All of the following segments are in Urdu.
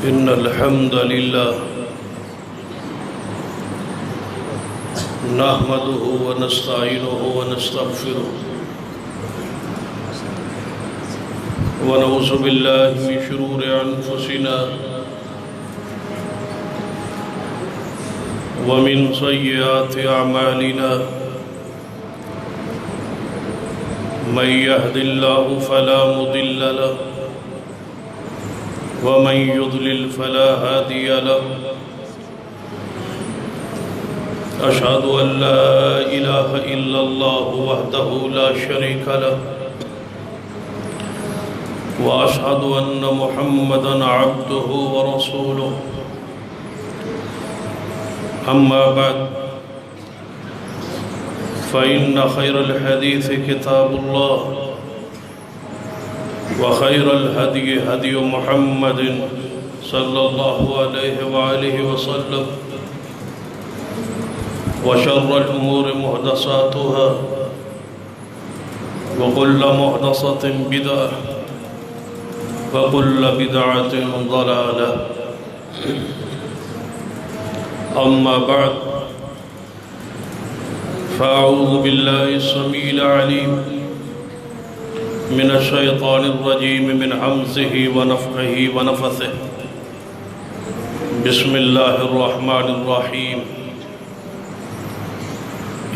إن الحمد لله نحمده ونستعينه ونستغفره ونعوذ بالله من شرور أنفسنا ومن سيئات أعمالنا من يهد الله فلا مضل له ومن يضلل فلا هادي له أشهد أن لا إله إلا الله وحده لا شريك له وأشهد أن محمدًا عبده ورسوله أما بعد فإن خير الحديث كتاب الله وخير الهدي هدي محمد صلى الله عليه وآله وسلم وشر الأمور محدثاتها وكل محدثة بدعة وكل بدعة ضلالة أما بعد فأعوذ بالله السميع العليم من الشيطان الرجيم من همزه ونفخه ونفثه بسم الله الرحمن الرحيم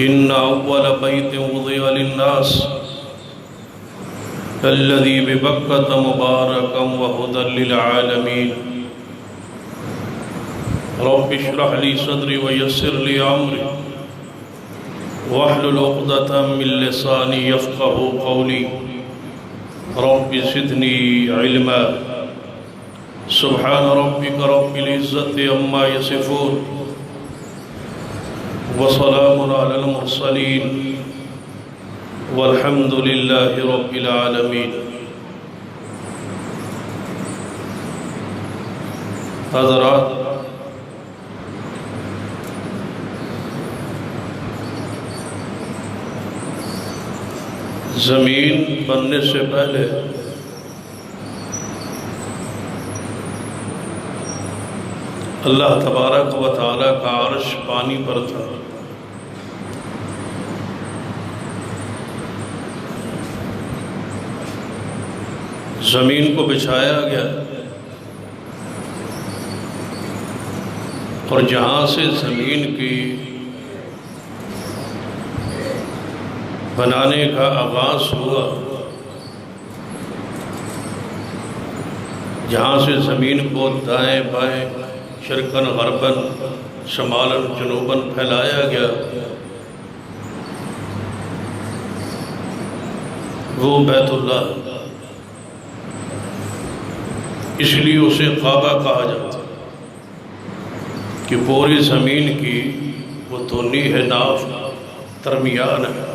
إن أول بيت وضع للناس الذي ببكة مباركا وهدى للعالمين رب اشرح لي صدري ويسر لي أمري واحلل عقدة من لساني يفقه قولي رب زدني علما سبحان ربك رب العزة عما يصفون وسلام على المرسلين والحمد لله رب العالمين حضرات، زمین بننے سے پہلے اللہ تبارک و تعالیٰ کا عرش پانی پر تھا۔ زمین کو بچھایا گیا اور جہاں سے زمین کی بنانے کا آغاز ہوا، جہاں سے زمین کو دائیں بائیں شرقاً غرباً شمالاً جنوباً پھیلایا گیا، وہ بیت اللہ، اس لیے اسے کعبہ کہا جاتا ہے کہ پوری زمین کی وہ دونی ہے، ناف درمیان ہے۔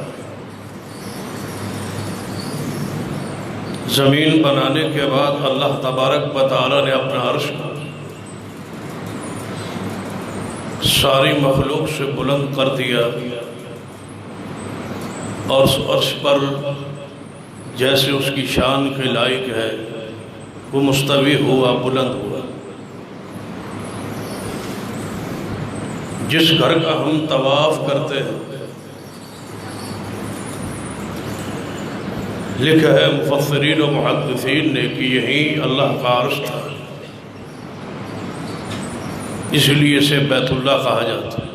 زمین بنانے کے بعد اللہ تبارک و تعالیٰ نے اپنا عرش ساری مخلوق سے بلند کر دیا، اور اس عرش پر جیسے اس کی شان کے لائق ہے وہ مستوی ہوا، بلند ہوا۔ جس گھر کا ہم طواف کرتے ہیں، لکھا ہے مفسرین و محدثین نے کہ یہیں اللہ کا عرش تھا، اس لیے اسے بیت اللہ کہا جاتا ہے،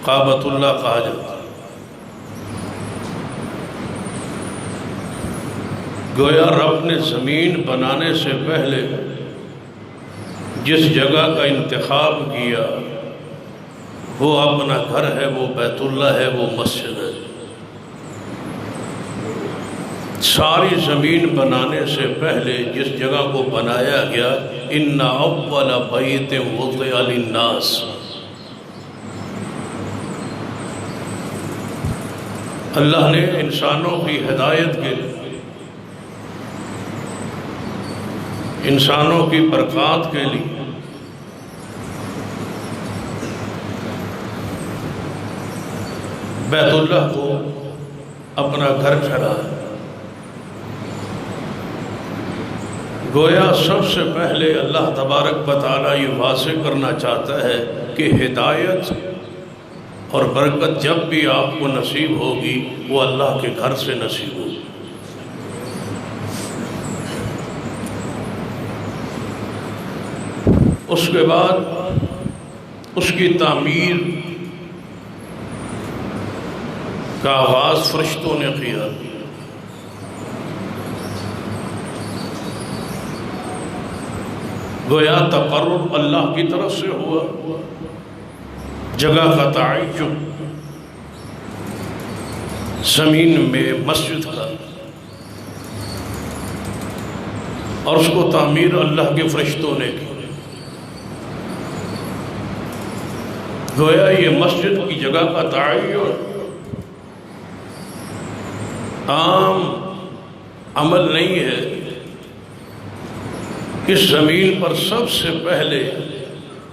کعبۃ اللہ کہا جاتا ہے۔ گویا رب نے زمین بنانے سے پہلے جس جگہ کا انتخاب کیا وہ اپنا گھر ہے، وہ بیت اللہ ہے، وہ مسجد ہے۔ ساری زمین بنانے سے پہلے جس جگہ کو بنایا گیا، ان اول بیت وضع للناس، اللہ نے انسانوں کی ہدایت کے لیے، انسانوں کی برکات کے لیے بیت اللہ کو اپنا گھر ٹھہرایا۔ گویا سب سے پہلے اللہ تبارک و تعالیٰ یہ واضح کرنا چاہتا ہے کہ ہدایت اور برکت جب بھی آپ کو نصیب ہوگی وہ اللہ کے گھر سے نصیب ہوگی۔ اس کے بعد اس کی تعمیر کا آغاز فرشتوں نے کیا۔ گویا تقرب اللہ کی طرف سے ہوا، جگہ کا تعین زمین میں مسجد کا، اور اس کو تعمیر اللہ کے فرشتوں نے کی۔ گویا یہ مسجد کی جگہ کا تعین عام عمل نہیں ہے، اس زمین پر سب سے پہلے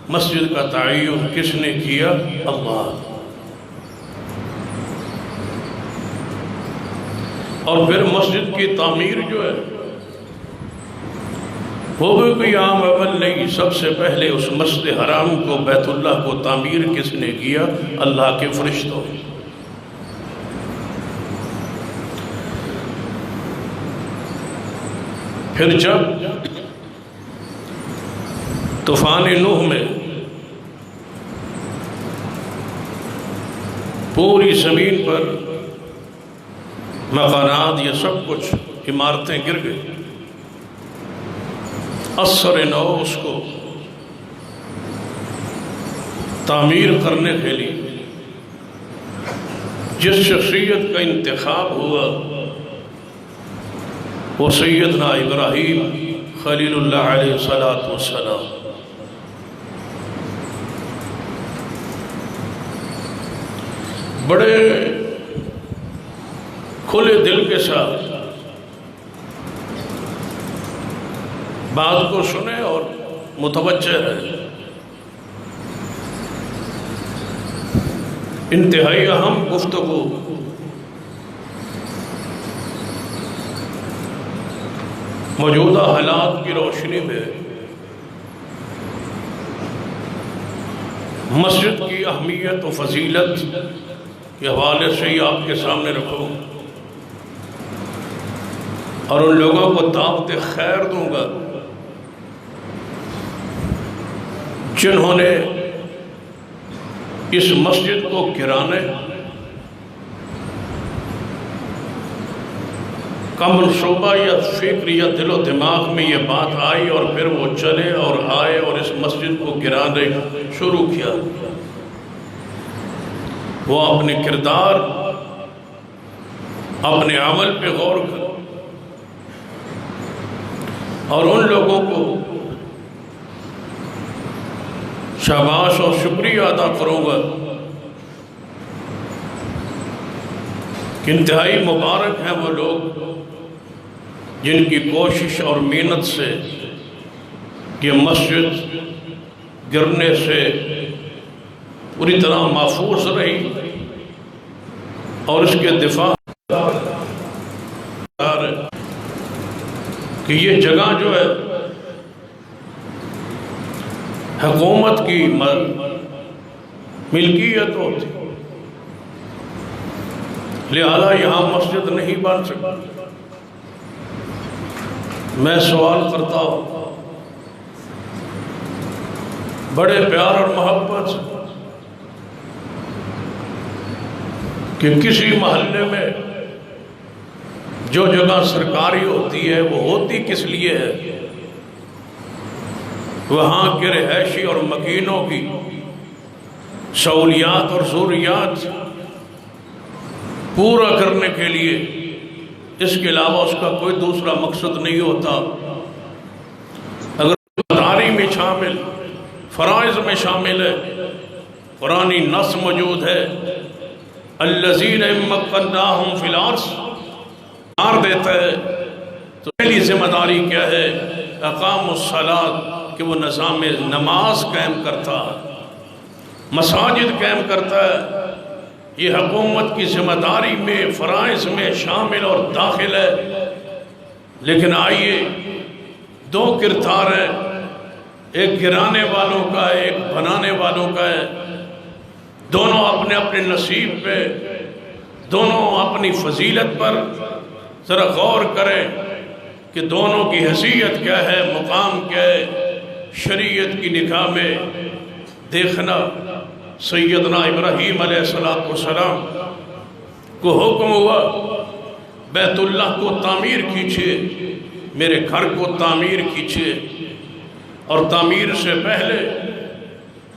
مسجد کا تعین کس نے کیا؟ اللہ۔ اور پھر مسجد کی تعمیر جو ہے وہ بھی کوئی عام عمل نہیں، سب سے پہلے اس مسجد حرام کو، بیت اللہ کو تعمیر کس نے کیا؟ اللہ کے فرشتوں۔ پھر جب طوفان نوح میں پوری زمین پر مکانات، یہ سب کچھ عمارتیں گر گئی، اثر نو اس کو تعمیر کرنے کے لیے جس شخصیت کا انتخاب ہوا وہ سیدنا ابراہیم خلیل اللہ علیہ السلام۔ بڑے کھلے دل کے ساتھ بات کو سنیں اور متوجہ رہیں۔ انتہائی اہم گفتگو، موجودہ حالات کی روشنی میں مسجد کی اہمیت و فضیلت کے حوالے سے ہی آپ کے سامنے رکھوں، اور ان لوگوں کو دعوت خیر دوں گا جنہوں نے اس مسجد کو گرانے کا منصوبہ یا فکر یا دل و دماغ میں یہ بات آئی اور پھر وہ چلے اور آئے اور اس مسجد کو گرانے شروع کیا۔ وہ اپنے کردار اپنے عمل پہ غور کرو اور ان لوگوں کو شاباش اور شکریہ ادا کروں گا کہ انتہائی مبارک ہیں وہ لوگ جن کی کوشش اور محنت سے یہ مسجد گرنے سے پوری طرح محفوظ رہی اور اس کے دفاع کہ یہ جگہ جو ہے حکومت کی ملکیت ہوتی، لہذا یہاں مسجد نہیں بن سکتی۔ میں سوال کرتا ہوں بڑے پیار اور محبت سے کہ کسی محلے میں جو جگہ سرکاری ہوتی ہے وہ ہوتی کس لیے ہے؟ وہاں کے رہائشی اور مکینوں کی سہولیات اور ضروریات پورا کرنے کے لیے، اس کے علاوہ اس کا کوئی دوسرا مقصد نہیں ہوتا۔ اگر ذمہ میں شامل، فرائض میں شامل ہے، قرآنی نص موجود ہے، الذین مکناہم فی الارض مار دیتا ہے، تو پہلی ذمہ داری کیا ہے؟ اقام الصلاۃ، کہ وہ نظام نماز قائم کرتا ہے، مساجد قائم کرتا ہے۔ یہ حکومت کی ذمہ داری میں، فرائض میں شامل اور داخل ہے۔ لیکن آئیے، دو کردار ہیں، ایک گرانے والوں کا ہے، ایک بنانے والوں کا ہے۔ دونوں اپنے اپنے نصیب پہ، دونوں اپنی فضیلت پر ذرا غور کریں کہ دونوں کی حیثیت کیا ہے، مقام کیا ہے۔ شریعت کی نگاہ میں دیکھنا، سیدنا ابراہیم علیہ السلام کو حکم ہوا بیت اللہ کو تعمیر کیجیے، میرے گھر کو تعمیر کیجیے، اور تعمیر سے پہلے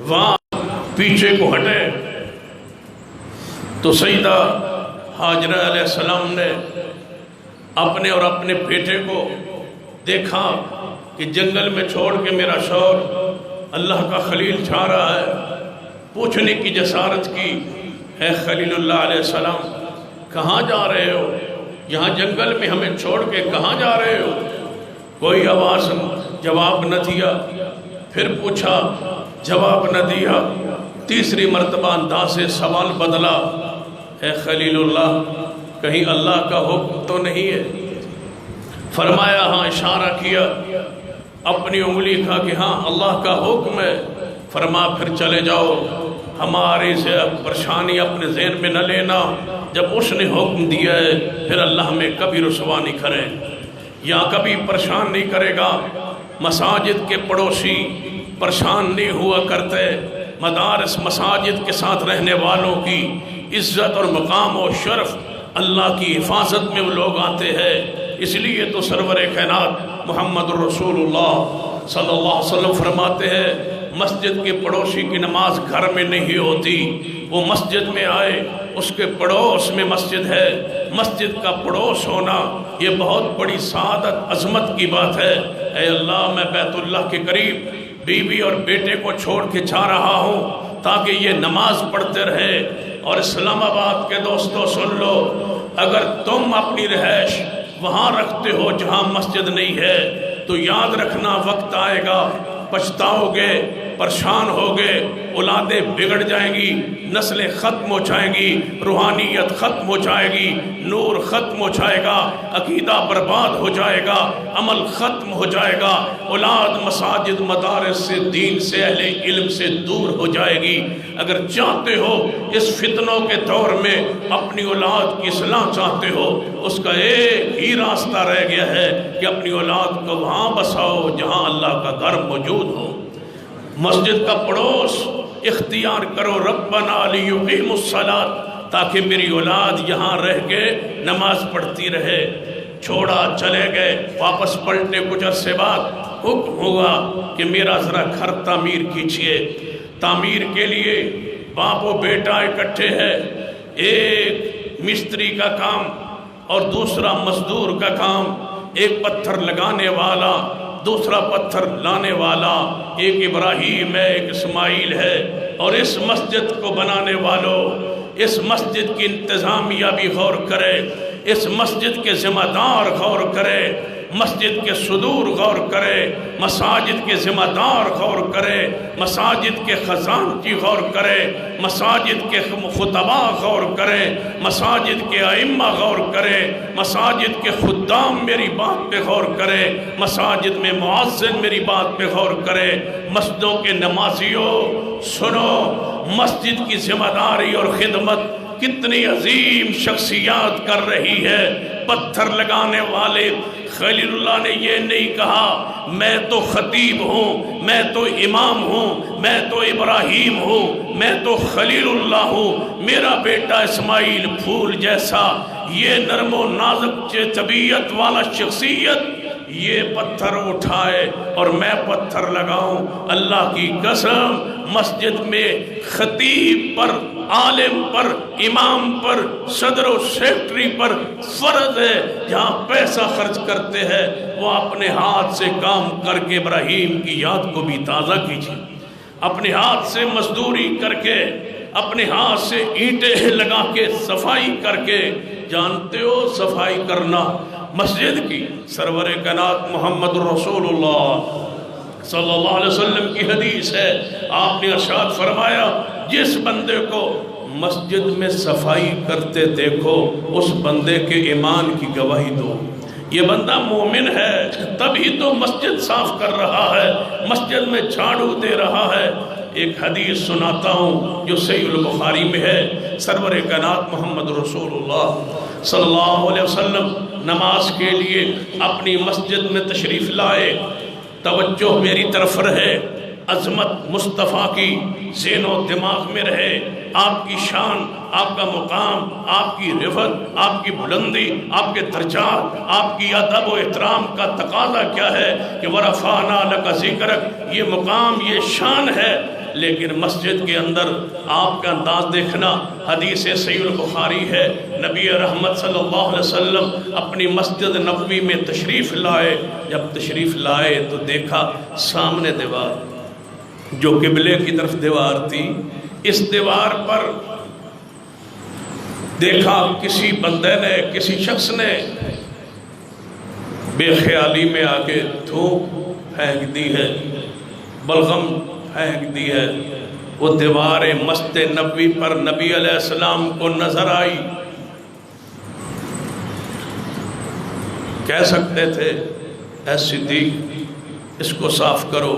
وہاں پیچھے کو ہٹے۔ تو سیدہ ہاجرہ علیہ السلام نے اپنے اور اپنے بیٹے کو دیکھا کہ جنگل میں چھوڑ کے میرا شوہر اللہ کا خلیل چھا رہا ہے۔ پوچھنے کی جسارت کی، اے خلیل اللہ علیہ السلام، کہاں جا رہے ہو؟ یہاں جنگل میں ہمیں چھوڑ کے کہاں جا رہے ہو؟ کوئی آواز جواب نہ دیا، پھر پوچھا، جواب نہ دیا، تیسری مرتبہ انداز سے سوال بدلا، اے خلیل اللہ، کہیں اللہ کا حکم تو نہیں ہے؟ فرمایا ہاں، اشارہ کیا، اپنی انگلی کھا کہ ہاں اللہ کا حکم ہے۔ فرما پھر چلے جاؤ، ہماری سے پریشانی اپنے ذہن میں نہ لینا، جب اس نے حکم دیا ہے پھر اللہ ہمیں کبھی رسوا نہیں کرے یا کبھی پریشان نہیں کرے گا۔ مساجد کے پڑوسی پریشان نہیں ہوا کرتے، مدارس مساجد کے ساتھ رہنے والوں کی عزت اور مقام و شرف، اللہ کی حفاظت میں وہ لوگ آتے ہیں۔ اس لیے تو سرور کائنات محمد رسول اللہ صلی اللہ علیہ وسلم فرماتے ہیں، مسجد کے پڑوسی کی نماز گھر میں نہیں ہوتی، وہ مسجد میں آئے، اس کے پڑوس میں مسجد ہے۔ مسجد کا پڑوس ہونا یہ بہت بڑی سعادت، عظمت کی بات ہے۔ اے اللہ، میں بیت اللہ کے قریب بیوی اور بیٹے کو چھوڑ کے جا رہا ہوں تاکہ یہ نماز پڑھتے رہے۔ اور اسلام آباد کے دوستو سن لو، اگر تم اپنی رہائش وہاں رکھتے ہو جہاں مسجد نہیں ہے تو یاد رکھنا وقت آئے گا، پچھتاؤ گے، پریشان ہوگے، اولادیں بگڑ جائیں گی، نسلیں ختم ہو جائیں گی، روحانیت ختم ہو جائے گی، نور ختم ہو جائے گا، عقیدہ برباد ہو جائے گا، عمل ختم ہو جائے گا، اولاد مساجد مدارس سے، دین سے، اہل علم سے دور ہو جائے گی۔ اگر چاہتے ہو اس فتنوں کے دور میں اپنی اولاد کی اصلاح چاہتے ہو، اس کا ایک ہی راستہ رہ گیا ہے کہ اپنی اولاد کو وہاں بساؤ جہاں اللہ کا گھر موجود ہو۔ مسجد کا پڑوس اختیار کرو، ربنا لیقیموا الصلاۃ، تاکہ میری اولاد یہاں رہ کے نماز پڑھتی رہے۔ چھوڑا، چلے گئے، واپس پلٹے کچھ عرصے بعد حکم ہوا کہ میرا ذرا گھر تعمیر کیجئے۔ تعمیر کے لیے باپ و بیٹا اکٹھے ہیں، ایک مستری کا کام اور دوسرا مزدور کا کام، ایک پتھر لگانے والا، دوسرا پتھر لانے والا، ایک ابراہیم ہے، ایک اسماعیل ہے۔ اور اس مسجد کو بنانے والوں، اس مسجد کی انتظامیہ بھی غور کرے، اس مسجد کے ذمہ دار غور کرے، مسجد کے صدور غور کرے، مساجد کے ذمہ دار غور کرے، مساجد کے خزانچی غور کرے، مساجد کے خطبہ غور کرے، مساجد کے ائمہ غور کرے، مساجد کے خدام میری بات پہ غور کرے، مساجد میں مؤذن میری بات پہ غور کرے، مسجدوں کے نمازیوں سنو، مسجد کی ذمہ داری اور خدمت کتنی عظیم شخصیات کر رہی ہے۔ پتھر لگانے والے خلیل اللہ نے یہ نہیں کہا میں تو خطیب ہوں، میں تو امام ہوں، میں تو ابراہیم ہوں، میں تو خلیل اللہ ہوں، میرا بیٹا اسماعیل پھول جیسا، یہ نرم و نازک طبیعت والا شخصیت یہ پتھر اٹھائے اور میں پتھر لگاؤں۔ اللہ کی قسم مسجد میں خطیب پر، عالم پر، امام پر، صدر و سیکٹری پر فرض ہے جہاں پیسہ خرچ کرتے ہیں وہ اپنے ہاتھ سے کام کر کے ابراہیم کی یاد کو بھی تازہ کیجیے، اپنے ہاتھ سے مزدوری کر کے، اپنے ہاتھ سے اینٹیں لگا کے، صفائی کر کے۔ جانتے ہو صفائی کرنا مسجد کی سرور کائنات محمد رسول اللہ صلی اللہ علیہ وسلم کی حدیث ہے، آپ نے ارشاد فرمایا جس بندے کو مسجد میں صفائی کرتے دیکھو اس بندے کے ایمان کی گواہی دو، یہ بندہ مومن ہے، تبھی تو مسجد صاف کر رہا ہے، مسجد میں جھاڑو دے رہا ہے۔ ایک حدیث سناتا ہوں جو صحیح البخاری میں ہے، سرور کائنات محمد رسول اللہ صلی اللہ علیہ وسلم نماز کے لیے اپنی مسجد میں تشریف لائے، توجہ میری طرف رہے، عظمت مصطفیٰ کی ذہن و دماغ میں رہے، آپ کی شان، آپ کا مقام، آپ کی رفعت، آپ کی بلندی، آپ کے درجات، آپ کی ادب و احترام کا تقاضا کیا ہے کہ وَرَفَعْنَا لَكَ ذِكْرَكَ، یہ مقام، یہ شان ہے۔ لیکن مسجد کے اندر آپ کا انداز دیکھنا، حدیث صحیح البخاری ہے، نبی رحمت صلی اللہ علیہ وسلم اپنی مسجد نبوی میں تشریف لائے، جب تشریف لائے تو دیکھا سامنے دیوار جو قبلے کی طرف دیوار تھی، اس دیوار پر دیکھا کسی بندے نے، کسی شخص نے بے خیالی میں آ کے تھوک پھینک دی ہے، بلغم پھینک دی ہے۔ وہ دیوار مسجد نبوی پر نبی علیہ السلام کو نظر آئی، کہہ سکتے تھے اے صدیق اس کو صاف کرو،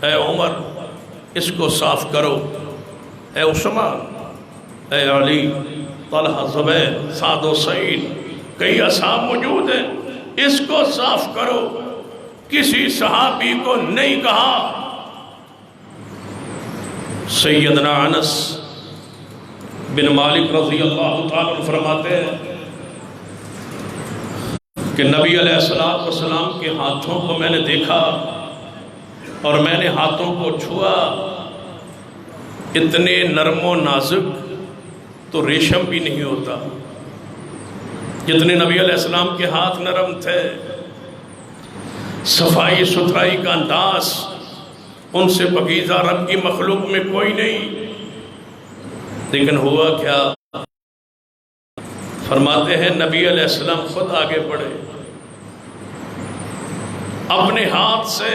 اے عمر اس کو صاف کرو، اے عثمان، اے علی، طلحہ، زبیر، سعد و سعید، کئی اصحاب موجود ہیں، اس کو صاف کرو۔ کسی صحابی کو نہیں کہا۔ سیدنا انس بن مالک رضی اللہ تعالیٰ عنہ فرماتے ہیں کہ نبی علیہ السلام کے ہاتھوں کو میں نے دیکھا اور میں نے ہاتھوں کو چھوا، اتنے نرم و نازک تو ریشم بھی نہیں ہوتا جتنے نبی علیہ السلام کے ہاتھ نرم تھے، صفائی ستھرائی کا انداز ان سے پاکیزہ رب کی مخلوق میں کوئی نہیں۔ لیکن ہوا کیا؟ فرماتے ہیں نبی علیہ السلام خود آگے بڑھے، اپنے ہاتھ سے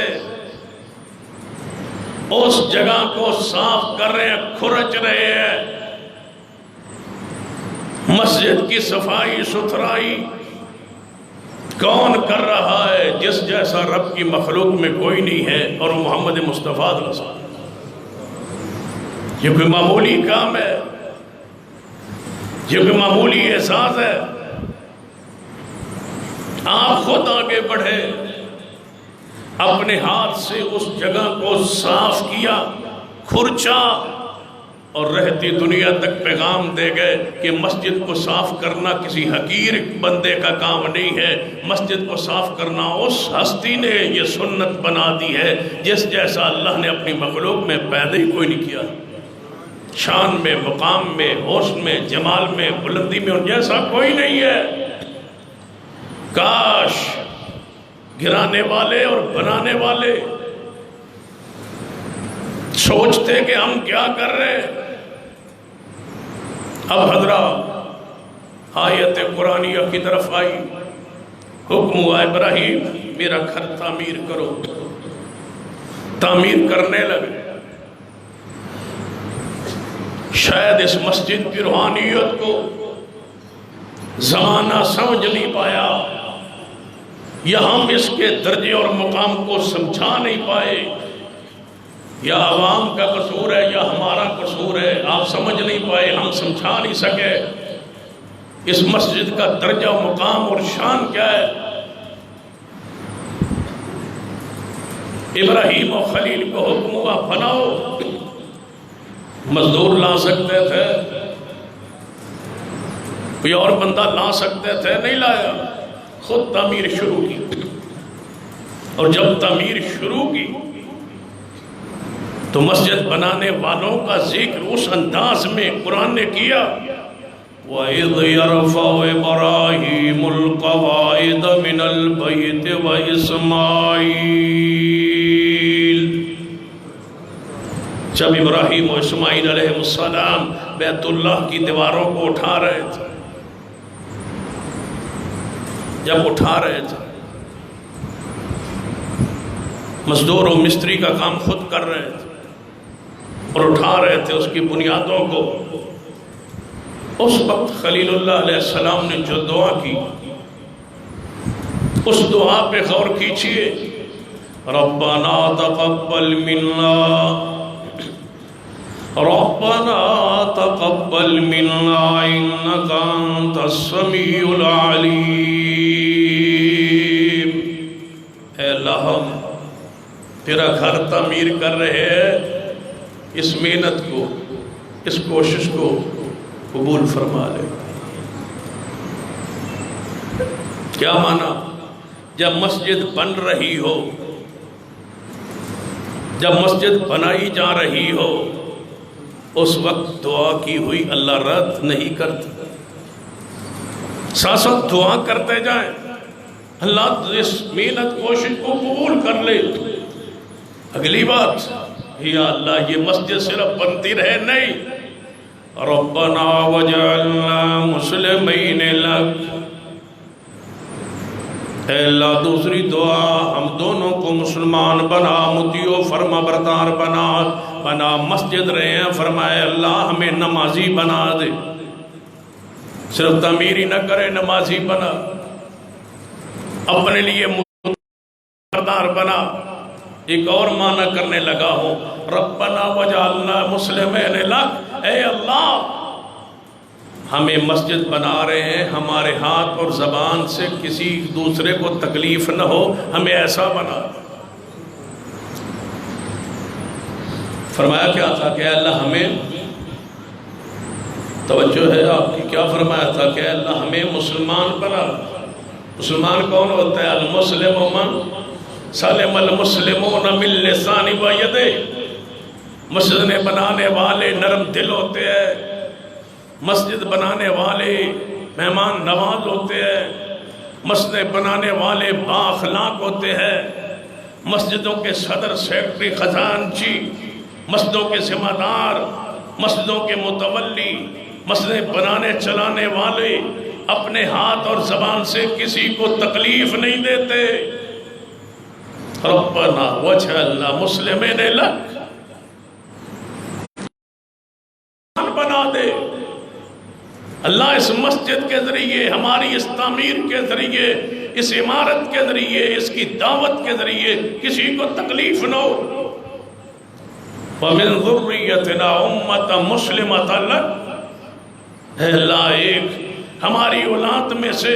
اس جگہ کو صاف کر رہے ہیں، کھرچ رہے ہیں۔ مسجد کی صفائی ستھرائی کون کر رہا ہے؟ جس جیسا رب کی مخلوق میں کوئی نہیں ہے، اور محمد مصطفیٰ صلی اللہ علیہ وسلم۔ یہ کوئی معمولی کام ہے، یہ کوئی معمولی احساس ہے؟ آپ خود آگے بڑھے، اپنے ہاتھ سے اس جگہ کو صاف کیا، کھرچا، اور رہتی دنیا تک پیغام دے گئے کہ مسجد کو صاف کرنا کسی حقیر بندے کا کام نہیں ہے، مسجد کو صاف کرنا اس ہستی نے یہ سنت بنا دی ہے جس جیسا اللہ نے اپنی مخلوق میں پیدا ہی کوئی نہیں کیا۔ شان میں، مقام میں، حسن میں، جمال میں، بلندی میں ان جیسا کوئی نہیں ہے۔ کاش گرانے والے اور بنانے والے سوچتے کہ ہم کیا کر رہے ہیں۔ اب حضرات آیت قرآنیہ کی طرف آئی، حکم ہوا ابراہیم میرا گھر تعمیر کرو، تعمیر کرنے لگے۔ شاید اس مسجد کی روحانیت کو زمانہ سمجھ نہیں پایا، یا ہم اس کے درجے اور مقام کو سمجھا نہیں پائے، یا عوام کا قصور ہے یا ہمارا قصور ہے، آپ سمجھ نہیں پائے، ہم سمجھا نہیں سکے اس مسجد کا درجہ مقام اور شان کیا ہے۔ ابراہیم و خلیل کو حکم ہوا بناؤ، مزدور لا سکتے تھے، کوئی اور بندہ لا سکتے تھے، نہیں لایا، خود تعمیر شروع کی۔ اور جب تعمیر شروع کی تو مسجد بنانے والوں کا ذکر اس انداز میں قرآن نے کیا، وَإِذْ يَرْفَعُ إِبْرَاهِيمُ الْقَوَاعِدَ مِنَ الْبَيْتِ وَإِسْمَاعِيلُ، جب ابراہیم و اسماعیل علیہ السلام بیت اللہ کی دیواروں کو اٹھا رہے تھے، جب اٹھا رہے تھے، مزدور و مستری کا کام خود کر رہے تھے اور اٹھا رہے تھے اس کی بنیادوں کو، اس وقت خلیل اللہ علیہ السلام نے جو دعا کی، اس دعا پہ غور کیجئے، ربنا تقبل منا، ربنا تقبل منا انک انت السمیع العلیم۔ اے اللہ ہم تیرا گھر تعمیر کر رہے ہیں، اس محنت کو، اس کوشش کو قبول فرما لے۔ کیا مانا؟ جب مسجد بن رہی ہو، جب مسجد بنائی جا رہی ہو، اس وقت دعا کی ہوئی اللہ رد نہیں کرتا، ساتھ ساتھ دعا کرتے جائیں، اللہ اس محنت کوشش کو قبول کر لے۔ اگلی بات، یا اللہ یہ مسجد صرف بنتی رہے نہیں، ربنا وجعلنا مسلمین لک، اے اللہ دوسری دعا، ہم دونوں کو مسلمان بنا، مطیع و فرما بردار بنا مسجد رہے ہیں، فرمائے اللہ ہمیں نمازی بنا دے، صرف تعمیر ہی نہ کرے، نمازی بنا، اپنے لیے بردار بنا۔ ایک اور معنی کرنے لگا ہوں، ربنا وجعلنا مسلمین لک، اے اللہ ہمیں مسجد بنا رہے ہیں، ہمارے ہاتھ اور زبان سے کسی دوسرے کو تکلیف نہ ہو، ہمیں ایسا بنا۔ فرمایا کیا تھا کہ اے اللہ ہمیں، توجہ ہے آپ کی، کیا فرمایا تھا کہ اے اللہ ہمیں مسلمان بنا۔ مسلمان کون ہوتا ہے؟ المسلم من سلم المسلمون من لسان و یدہ، مسجد بنانے والے نرم دل ہوتے ہیں، مسجد بنانے والے مہمان نواز ہوتے ہیں، مسجد بنانے والے بااخلاق ہوتے ہیں، مسجدوں کے صدر، سیکرٹری، خزانچی، مسجدوں کے ذمہ دار، مسجدوں کے متولی، مسجد بنانے چلانے والے اپنے ہاتھ اور زبان سے کسی کو تکلیف نہیں دیتے۔ ربنا وجعلنا مسلمین لک، بنا دے اللہ اس مسجد کے ذریعے، ہماری اس تعمیر کے ذریعے، اس عمارت کے ذریعے، اس کی دعوت کے ذریعے کسی کو تکلیف نہ ہو۔ وَمِن ذُرِّيَّتِنَا أُمَّةً مُسْلِمَةً لَكَ، اے اللہ ایک ہماری اولاد میں سے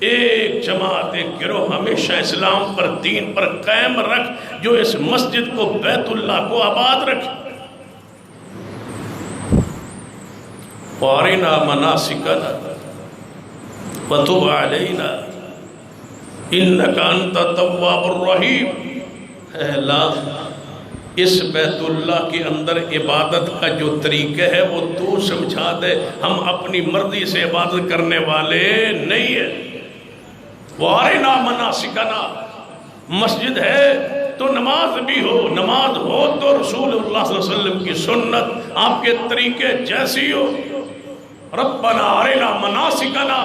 ایک جماعت، ایک گروہ ہمیشہ اسلام پر، دین پر قائم رکھ، جو اس مسجد کو، بیت اللہ کو آباد رکھ۔ وَأَرِنَا مَنَاسِكَنَا وَتُبْ عَلَيْنَا إِنَّكَ أَنْتَ التَّوَّابُ الرَّحِيمُ، اے اللہ اس بیت اللہ کے اندر عبادت کا جو طریقہ ہے وہ تو سمجھا دے، ہم اپنی مرضی سے عبادت کرنے والے نہیں ہیں۔ وَأَرِنَا مَنَاسِكَنَا، مسجد ہے تو نماز بھی ہو، نماز ہو تو رسول اللہ صلی اللہ علیہ وسلم کی سنت آپ کے طریقے جیسی ہو۔ ربنا ارنا مناسکنا،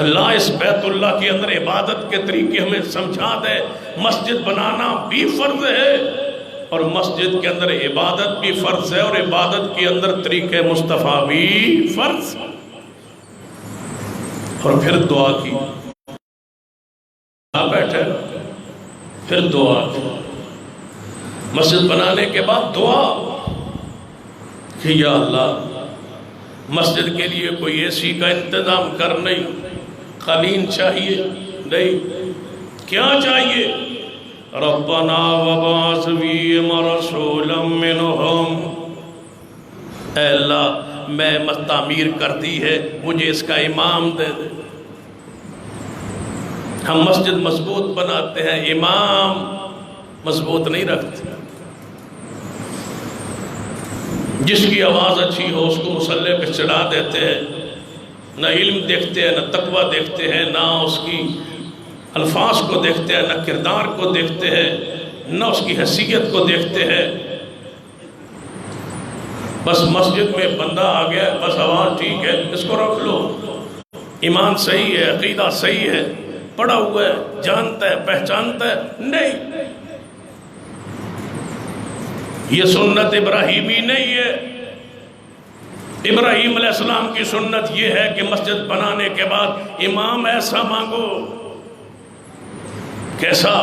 اللہ اس بیت اللہ کے اندر عبادت کے طریقے ہمیں سمجھا دے۔ مسجد بنانا بھی فرض ہے اور مسجد کے اندر عبادت بھی فرض ہے، اور عبادت کے اندر طریقے مصطفیٰ بھی فرض۔ اور پھر دعا کی، بیٹھے پھر دعا کی، مسجد بنانے کے بعد دعا کہ یا اللہ مسجد کے لیے کوئی اے سی کا انتظام کر، نہیں قالین چاہیے، نہیں کیا چاہیے؟ ربنا وبعث فیہم رسولا منہم، اے اللہ میں تعمیر کر دی ہے، مجھے اس کا امام دے دے۔ ہم مسجد مضبوط بناتے ہیں، امام مضبوط نہیں رکھتے۔ جس کی آواز اچھی ہو اس کو مصلی پہ چڑھا دیتے ہیں، نہ علم دیکھتے ہیں، نہ تقوی دیکھتے ہیں، نہ اس کی الفاظ کو دیکھتے ہیں، نہ کردار کو دیکھتے ہیں، نہ اس کی حیثیت کو دیکھتے ہیں۔ بس مسجد میں بندہ آ گیا، بس آواز ٹھیک ہے، اس کو رکھ لو، ایمان صحیح ہے، عقیدہ صحیح ہے، پڑھا ہوا ہے، جانتا ہے، پہچانتا ہے، نہیں۔ یہ سنت ابراہیمی نہیں ہے۔ ابراہیم علیہ السلام کی سنت یہ ہے کہ مسجد بنانے کے بعد امام ایسا مانگو، کیسا؟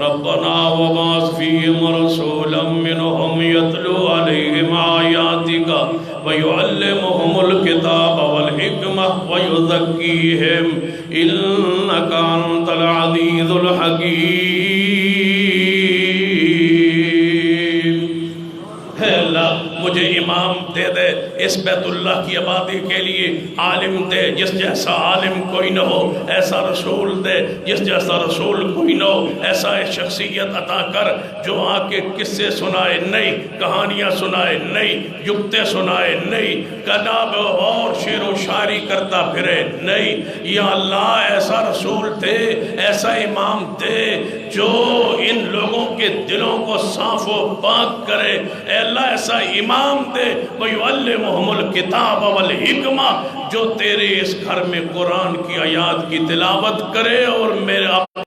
ربنا وبعث فیہم رسولا منہم یتلو علیہم آیاتک ویعلمہم الکتاب والحکمہ ویزکیہم انک انت العزیز الحکیم۔ اے اللہ مجھے امام دے دے اس بیت اللہ کی آبادی کے لیے، عالم دے جس جیسا عالم کوئی نہ ہو، ایسا رسول دے جس جیسا رسول کوئی نہ ہو، ایسا شخصیت عطا کر جو آ کے قصے سنائے نہیں، کہانیاں سنائے نہیں، جگتے سنائے نہیں، کتاب اور شعر و شاعری کرتا پھرے نہیں۔ یا اللہ ایسا رسول دے، ایسا امام دے جو ان لوگوں کے دلوں کو صاف و پاک کرے۔ اے اللہ ایسا امام دے وَيُعَلِّمُهُمُ الْكِتَابَ وَالْحِكْمَةَ، جو تیرے اس گھر میں قرآن کی آیات کی تلاوت کرے اور میرے اپنی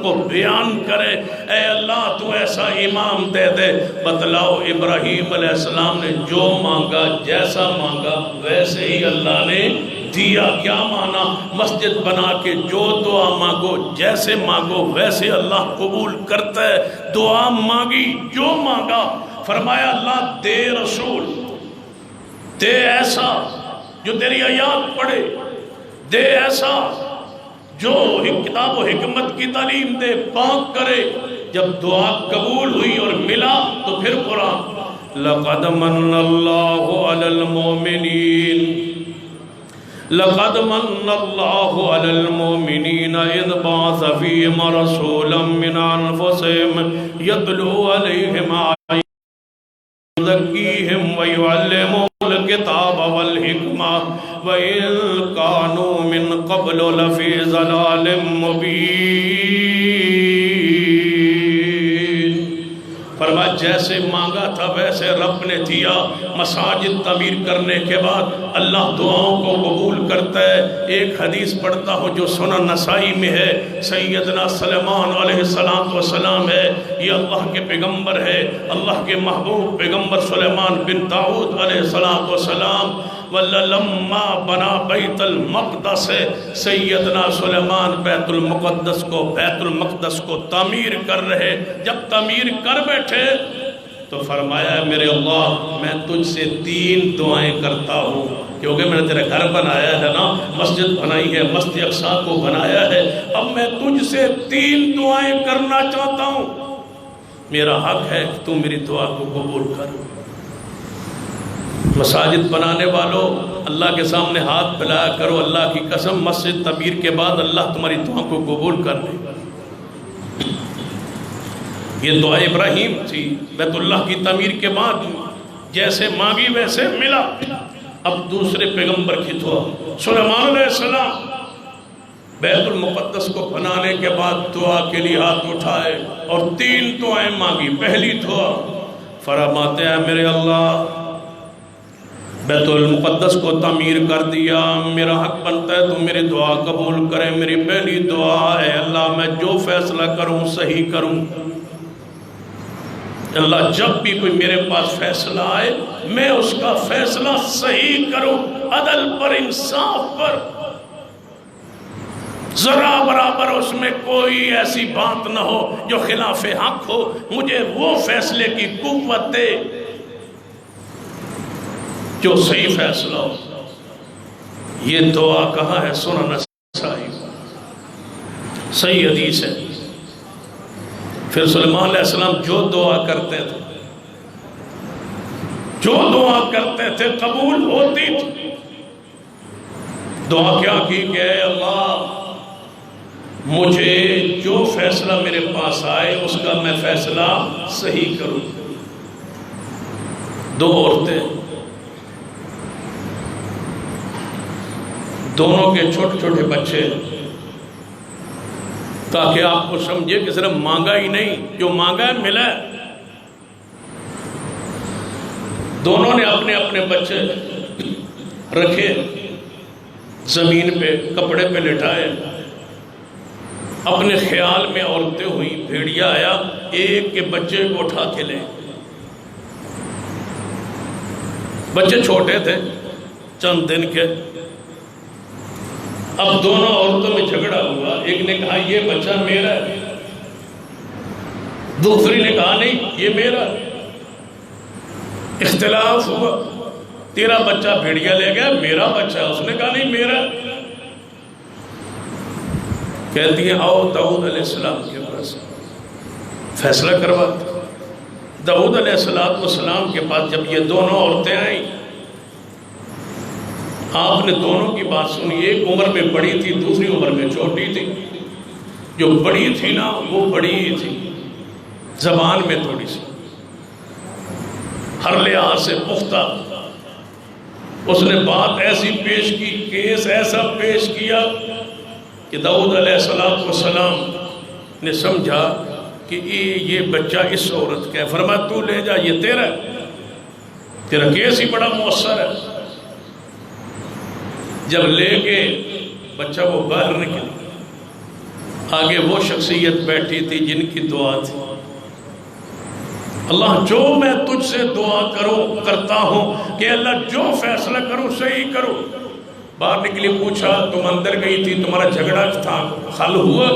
کو بیان کرے۔ اے اللہ تو ایسا امام دے دے۔ بتلاؤ ابراہیم علیہ السلام نے جو مانگا، جیسا مانگا ویسے ہی اللہ نے دیا۔ کیا مانا؟ مسجد بنا کے جو دعا مانگو، جیسے مانگو ویسے اللہ قبول کرتا ہے۔ دعا مانگی، جو مانگا، فرمایا اللہ دے رسول، دے ایسا جو تیری آیات پڑھے، دے ایسا جو کتاب و حکمت کی تعلیم دے، پاک کرے۔ جب دعا قبول ہوئی اور ملا تو پھر قرآن لَقَدْ مَنَّ اللَّهُ عَلَى الْمُؤْمِنِينَ لَقَدْ مَنَّ اللَّهُ عَلَى الْمُؤْمِنِينَ إِذْ بَعَثَ فِيهِمْ رَسُولًا مِّنْ أَنفُسِهِمْ يَتْلُو عَلَيْهِمْ آيَاتِهِ وَيُزَكِّيهِمْ وَيُعَلِّمُهُمُ الْكِتَابَ وَالْحِكْمَةَ وَإِن كَانُوا مِن قَبْلُ لَفِي ضَلَالٍ مُّبِينٍ۔ فرمایا جیسے مانگا تھا ویسے رب نے دیا۔ مساجد تعمیر کرنے کے بعد اللہ دعاؤں کو قبول کرتا ہے۔ ایک حدیث پڑھتا ہوں جو سنن نسائی میں ہے، سیدنا سلیمان علیہ السلام ہے، یہ اللہ کے پیغمبر ہے، اللہ کے محبوب پیغمبر سلیمان بن داؤد علیہ السلام۔ وَلَمَّا بَنَا بَيْتَ الْمَقْدَسِ، سیدنا سلیمان بیت المقدس کو تعمیر کر رہے۔ جب تعمیر کر بیٹھے تو فرمایا میرے اللہ میں تجھ سے 3 دعائیں کرتا ہوں، کیونکہ میں نے تیرا گھر بنایا ہے نا، مسجد بنائی ہے، مسجد اقصیٰ کو بنایا ہے، اب میں تجھ سے 3 دعائیں کرنا چاہتا ہوں۔ میرا حق ہے کہ تم میری دعا کو قبول کر۔ مساجد بنانے والوں اللہ کے سامنے ہاتھ پھیلایا کرو، اللہ کی قسم مسجد تعمیر کے بعد اللہ تمہاری دعا کو قبول کر لے گا۔ یہ دعا ابراہیم تھی بیت اللہ کی تعمیر کے بعد، جیسے مانگی ویسے ملا۔ اب دوسرے پیغمبر کی دعا، سلیمان علیہ السلام بیت المقدس کو بنانے کے بعد دعا کے لیے ہاتھ اٹھائے اور 3 دعائیں مانگی۔ پہلی دعا فرماتے ہیں میرے اللہ بیت المقدس کو تعمیر کر دیا، میرا حق بنتا ہے تو میری دعا قبول کرے۔ میری پہلی دعا ہے اللہ میں جو فیصلہ کروں صحیح کروں۔ اللہ جب بھی کوئی میرے پاس فیصلہ آئے میں اس کا فیصلہ صحیح کروں، عدل پر، انصاف پر، ذرا برابر اس میں کوئی ایسی بات نہ ہو جو خلاف حق ہو۔ مجھے وہ فیصلے کی قوت دے جو صحیح فیصلہ ہو۔ یہ دعا کہاں ہے؟ سنن نسائی، صحیح حدیث ہے۔ پھر سلیمان علیہ السلام جو دعا کرتے تھے قبول ہوتی تھی۔ دعا کیا کی کہ اے اللہ مجھے جو فیصلہ میرے پاس آئے اس کا میں فیصلہ صحیح کروں۔ 2 عورتیں، دونوں کے چھوٹے چھوٹے بچے، تاکہ آپ کو سمجھے کہ صرف مانگا ہی نہیں، جو مانگا ہے ملا ہے۔ دونوں نے اپنے اپنے بچے رکھے زمین پہ، کپڑے پہ لٹائے، اپنے خیال میں عورتیں ہوئی۔ بھیڑیا آیا، ایک کے بچے کو اٹھا کے لے۔ بچے چھوٹے تھے، چند دن کے۔ اب دونوں عورتوں میں جھگڑا ہوا۔ ایک نے کہا یہ بچہ میرا ہے، دوسری نے کہا نہیں یہ میرا ہے۔ اختلاف ہوا، تیرا بچہ بھیڑیا لے گیا، میرا بچہ، اس نے کہا نہیں میرا۔ کہتی ہیں آؤ داؤد علیہ السلام کے پاس فیصلہ کرواتے۔ داؤد علیہ السلام کے پاس جب یہ دونوں عورتیں آئیں، آپ نے دونوں کی بات سنی۔ ایک عمر میں بڑی تھی، دوسری عمر میں چھوٹی تھی۔ جو بڑی تھی نا وہ بڑی ہی تھی، زبان میں تھوڑی سی ہر لحاظ سے پختہ۔ اس نے بات ایسی پیش کی، کیس ایسا پیش کیا کہ داؤد علیہ السلام نے سمجھا کہ یہ بچہ اس عورت کا ہے۔ فرمایا تو لے جا، یہ تیرا ہے، تیرا کیس ہی بڑا مؤثر ہے۔ جب لے کے بچہ وہ باہر نکلی، آگے وہ شخصیت بیٹھی تھی جن کی دعا تھی اللہ جو میں تجھ سے دعا کرتا ہوں کہ اللہ جو فیصلہ کروں صحیح کروں۔ باہر نکلی، پوچھا تم اندر گئی تھی، تمہارا جھگڑا تھا، حل ہوا؟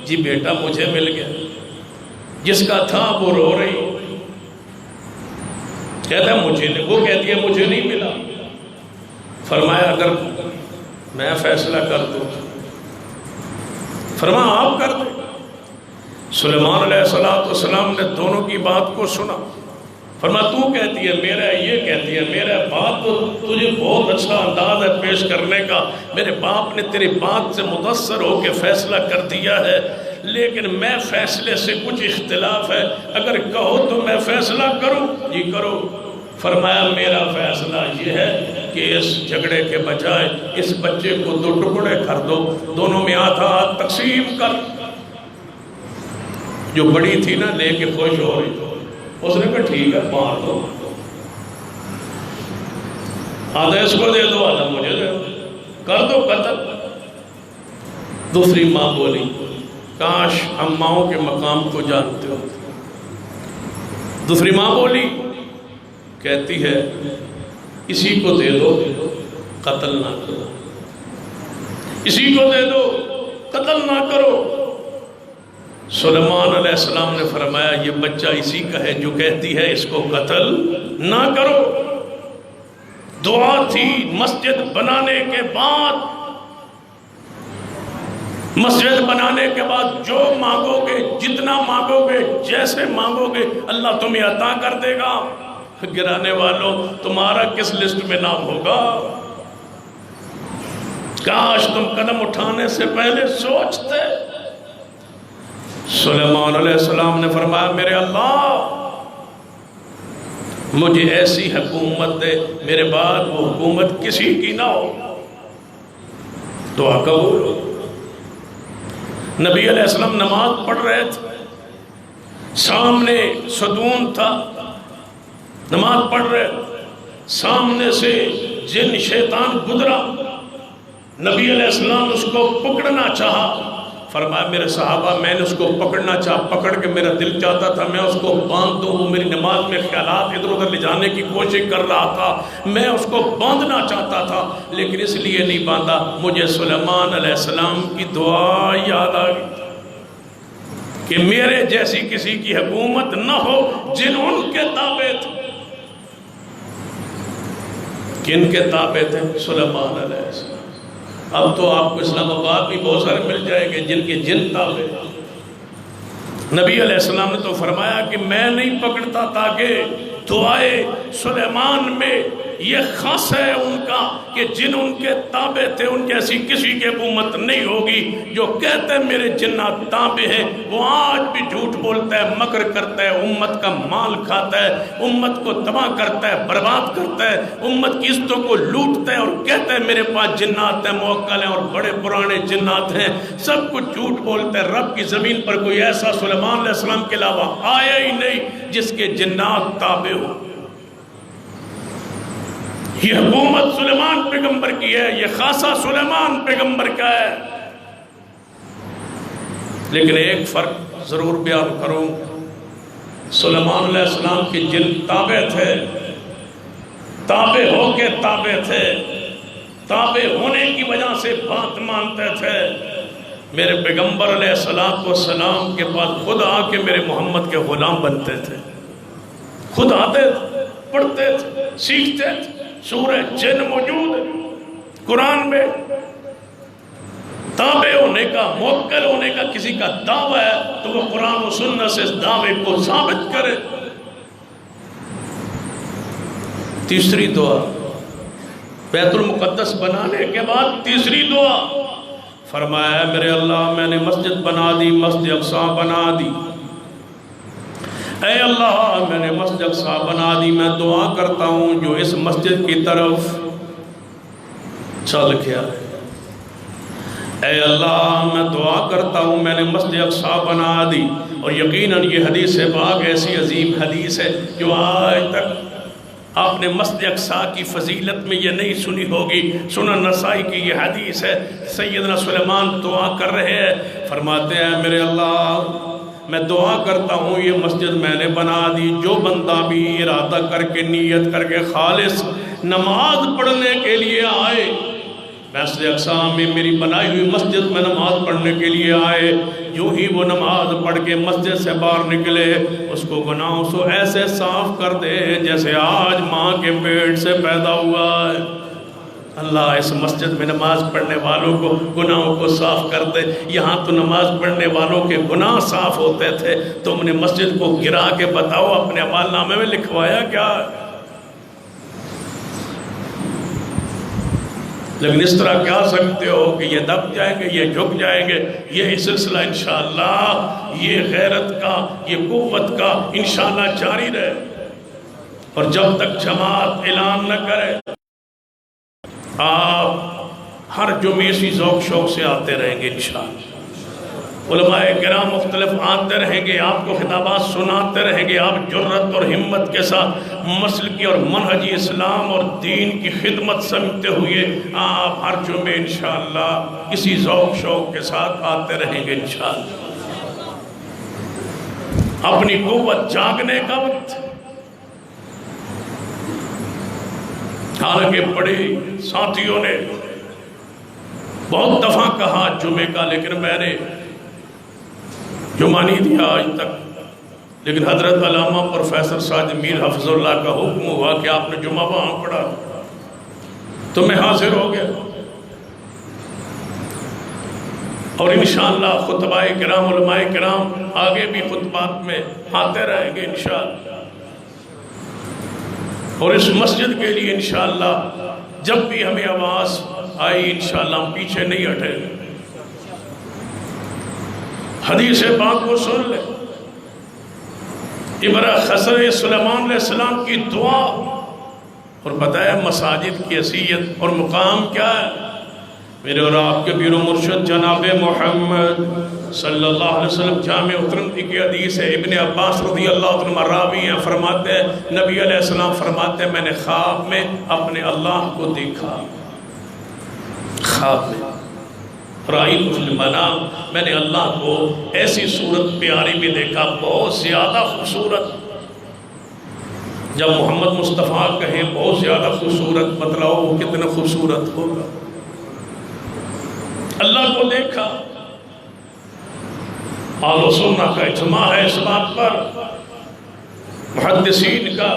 جی بیٹا مجھے مل گیا۔ جس کا تھا وہ رو رہی، کہتا ہے مجھے نہیں، وہ کہتی ہے مجھے نہیں ملا۔ فرمایا اگر میں فیصلہ کر دوں؟ فرمایا آپ کر دیں۔ سلیمان علیہ السلام نے دونوں کی بات کو سنا۔ فرمایا تو کہتی ہے میرا ہے، یہ کہتی ہے میرا ہے۔ بات تو تجھے بہت اچھا انداز ہے پیش کرنے کا، میرے باپ نے تیری بات سے متاثر ہو کے فیصلہ کر دیا ہے، لیکن میں فیصلے سے کچھ اختلاف ہے، اگر کہو تو میں فیصلہ کروں؟ جی کرو۔ فرمایا میرا فیصلہ یہ ہے کہ اس جھگڑے کے بجائے اس بچے کو 2 ٹکڑے کر دو، دونوں میں آدھا تقسیم کر۔ جو بڑی تھی نا لے کے خوش ہو رہی، اس نے کہا ٹھیک ہے مار دو، آدھا اس کو دے دو آدھا مجھے دے دو، کر دو قتل۔ دوسری ماں بولی کاش ہم ماؤں کے مقام کو جانتے ہو۔ دوسری ماں بولی، کہتی ہے اسی کو دے دو قتل نہ کرو، اسی کو دے دو قتل نہ کرو۔ سلیمان علیہ السلام نے فرمایا یہ بچہ اسی کا ہے جو کہتی ہے اس کو قتل نہ کرو۔ دعا تھی مسجد بنانے کے بعد، مسجد بنانے کے بعد جو مانگو گے، جتنا مانگو گے، جیسے مانگو گے، اللہ تمہیں عطا کر دے گا۔ گرانے والوں تمہارا کس لسٹ میں نام ہوگا؟ کاش تم قدم اٹھانے سے پہلے سوچتے۔ سلیمان علیہ السلام نے فرمایا میرے اللہ مجھے ایسی حکومت دے میرے بعد وہ حکومت کسی کی نہ ہو۔ دعا قبول ہو۔ نبی علیہ السلام نماز پڑھ رہے تھے، سامنے ستون تھا، نماز پڑھ رہے، سامنے سے جن شیطان گزرا، نبی علیہ السلام اس کو پکڑنا چاہا، فرمایا میرے صحابہ میں نے اس کو پکڑنا چاہا، پکڑ کے میرا دل چاہتا تھا میں اس کو باندھ دوں، وہ میری نماز میں خیالات ادھر ادھر لے جانے کی کوشش کر رہا تھا، میں اس کو باندھنا چاہتا تھا لیکن اس لیے نہیں باندھا، مجھے سلیمان علیہ السلام کی دعا یاد آ گئی کہ میرے جیسی کسی کی حکومت نہ ہو، جن ان کے تابع تھے۔ کن کے تابع تھے؟ سلیمان علیہ السلام۔ اب تو آپ کو اسلام آباد بھی بہت سارے مل جائیں گے جن کے جن تابع۔ نبی علیہ السلام نے تو فرمایا کہ میں نہیں پکڑتا تاکہ دعائے سلیمان میں یہ خاص ہے ان کا کہ جن ان کے تابع تھے ان جیسی کسی کی حکومت نہیں ہوگی۔ جو کہتے ہیں میرے جنات تابع ہیں وہ آج بھی جھوٹ بولتا ہے، مکر کرتا ہے، امت کا مال کھاتا ہے، امت کو تباہ کرتا ہے، برباد کرتا ہے، امت کی عزتوں کو لوٹتا ہے اور کہتا ہے میرے پاس جنات ہیں، موکل ہیں اور بڑے پرانے جنات ہیں، سب کچھ جھوٹ بولتا ہے۔ رب کی زمین پر کوئی ایسا سلیمان علیہ السلام کے علاوہ آیا ہی نہیں جس کے جنات تابع ہو۔ یہ حکومت سلیمان پیغمبر کی ہے، یہ خاصہ سلیمان پیغمبر کا ہے۔ لیکن ایک فرق ضرور بیان کروں، سلیمان علیہ السلام کے جن تابع تھے، تابع ہو کے تابع تھے، تابع ہونے کی وجہ سے بات مانتے تھے۔ میرے پیغمبر علیہ السلام کے پاس خود آ کے میرے محمد کے غلام بنتے تھے، خود آتے تھے، پڑھتے تھے، سیکھتے تھے۔ سورہ جن موجود ہے قرآن میں۔ تابع ہونے کا، موکل ہونے کا کسی کا دعویٰ ہے تو وہ قرآن و سنت سے اس دعوے کو ثابت کرے۔ تیسری دعا بیت المقدس بنانے کے بعد تیسری دعا فرمایا میرے اللہ میں نے مسجد بنا دی، مسجد اقصی بنا دی، اے اللہ میں نے مسجد اقصی بنا دی، میں دعا کرتا ہوں جو اس مسجد کی طرف چل گیا ہے، اے اللہ میں دعا کرتا ہوں میں نے مسجد اقصی بنا دی۔ اور یقیناً یہ حدیث پاک ایسی عظیم حدیث ہے جو آج تک آپ نے مسجد اقصی کی فضیلت میں یہ نہیں سنی ہوگی۔ سنن نسائی کی یہ حدیث ہے، سیدنا سلیمان دعا کر رہے ہیں، فرماتے ہیں میرے اللہ میں دعا کرتا ہوں یہ مسجد میں نے بنا دی، جو بندہ بھی ارادہ کر کے نیت کر کے خالص نماز پڑھنے کے لیے آئے، مسجد اقصی میں میری بنائی ہوئی مسجد میں نماز پڑھنے کے لیے آئے، جو ہی وہ نماز پڑھ کے مسجد سے باہر نکلے اس کو گناہوں سے ایسے صاف کر دے جیسے آج ماں کے پیٹ سے پیدا ہوا ہے۔ اللہ اس مسجد میں نماز پڑھنے والوں کو گناہوں کو صاف کر دے۔ یہاں تو نماز پڑھنے والوں کے گناہ صاف ہوتے تھے، تم نے مسجد کو گرا کے بتاؤ اپنے اعمال نامے میں لکھوایا کیا؟ لیکن اس طرح کیا سکتے ہو کہ یہ دب جائیں گے، یہ جھک جائیں گے؟ یہ سلسلہ انشاءاللہ یہ غیرت کا، یہ قوت کا انشاءاللہ جاری رہے، اور جب تک جماعت اعلان نہ کرے آپ ہر جمعے اسی ذوق شوق سے آتے رہیں گے انشاءاللہ۔ علماء کرام مختلف آتے رہیں گے، آپ کو خطابات سناتے رہیں گے، آپ جرت اور ہمت کے ساتھ مسلکی اور منہجی اسلام اور دین کی خدمت سمجھتے ہوئے آپ ہر جمعے انشاءاللہ اسی ذوق شوق کے ساتھ آتے رہیں گے انشاءاللہ۔ اپنی قوت جاگنے کا وقت، حالانکہ بڑے ساتھیوں نے بہت دفعہ کہا جمعے کا، لیکن میں نے جمعہ نہیں دیا آج تک، لیکن حضرت علامہ پروفیسر ساجد میر حفظ اللہ کا حکم ہوا کہ آپ نے جمعہ وہاں پڑھا تو میں حاضر ہو گیا، اور انشاءاللہ خطبہ کرام علماء کرام آگے بھی خطبات میں آتے رہیں گے انشاءاللہ، اور اس مسجد کے لیے انشاءاللہ جب بھی ہمیں آواز آئی انشاءاللہ ہم پیچھے نہیں ہٹیں گے۔ حدیث پاک کو سن لیں، عبرہ خسر سلیمان علیہ السلام کی دعا، اور بتایا مساجد کی حیثیت اور مقام کیا ہے۔ میرے اور آپ کے پیر و مرشد جناب محمد صلی اللہ علیہ وسلم جامع ترمذی کی حدیث ہے، ابن عباس رضی اللہ عنہ راوی ہیں، فرماتے ہیں نبی علیہ السلام فرماتے ہیں میں نے خواب میں اپنے اللہ کو دیکھا، خواب میں رأیت فی المنام، میں نے اللہ کو ایسی صورت پیاری بھی دیکھا، بہت زیادہ خوبصورت۔ جب محمد مصطفیٰ کہیں بہت زیادہ خوبصورت، بتلاؤ وہ کتنا خوبصورت ہوگا۔ اللہ کو دیکھا، اہل و سنہ کا اجماع ہے اس بات پر، محدثین کا،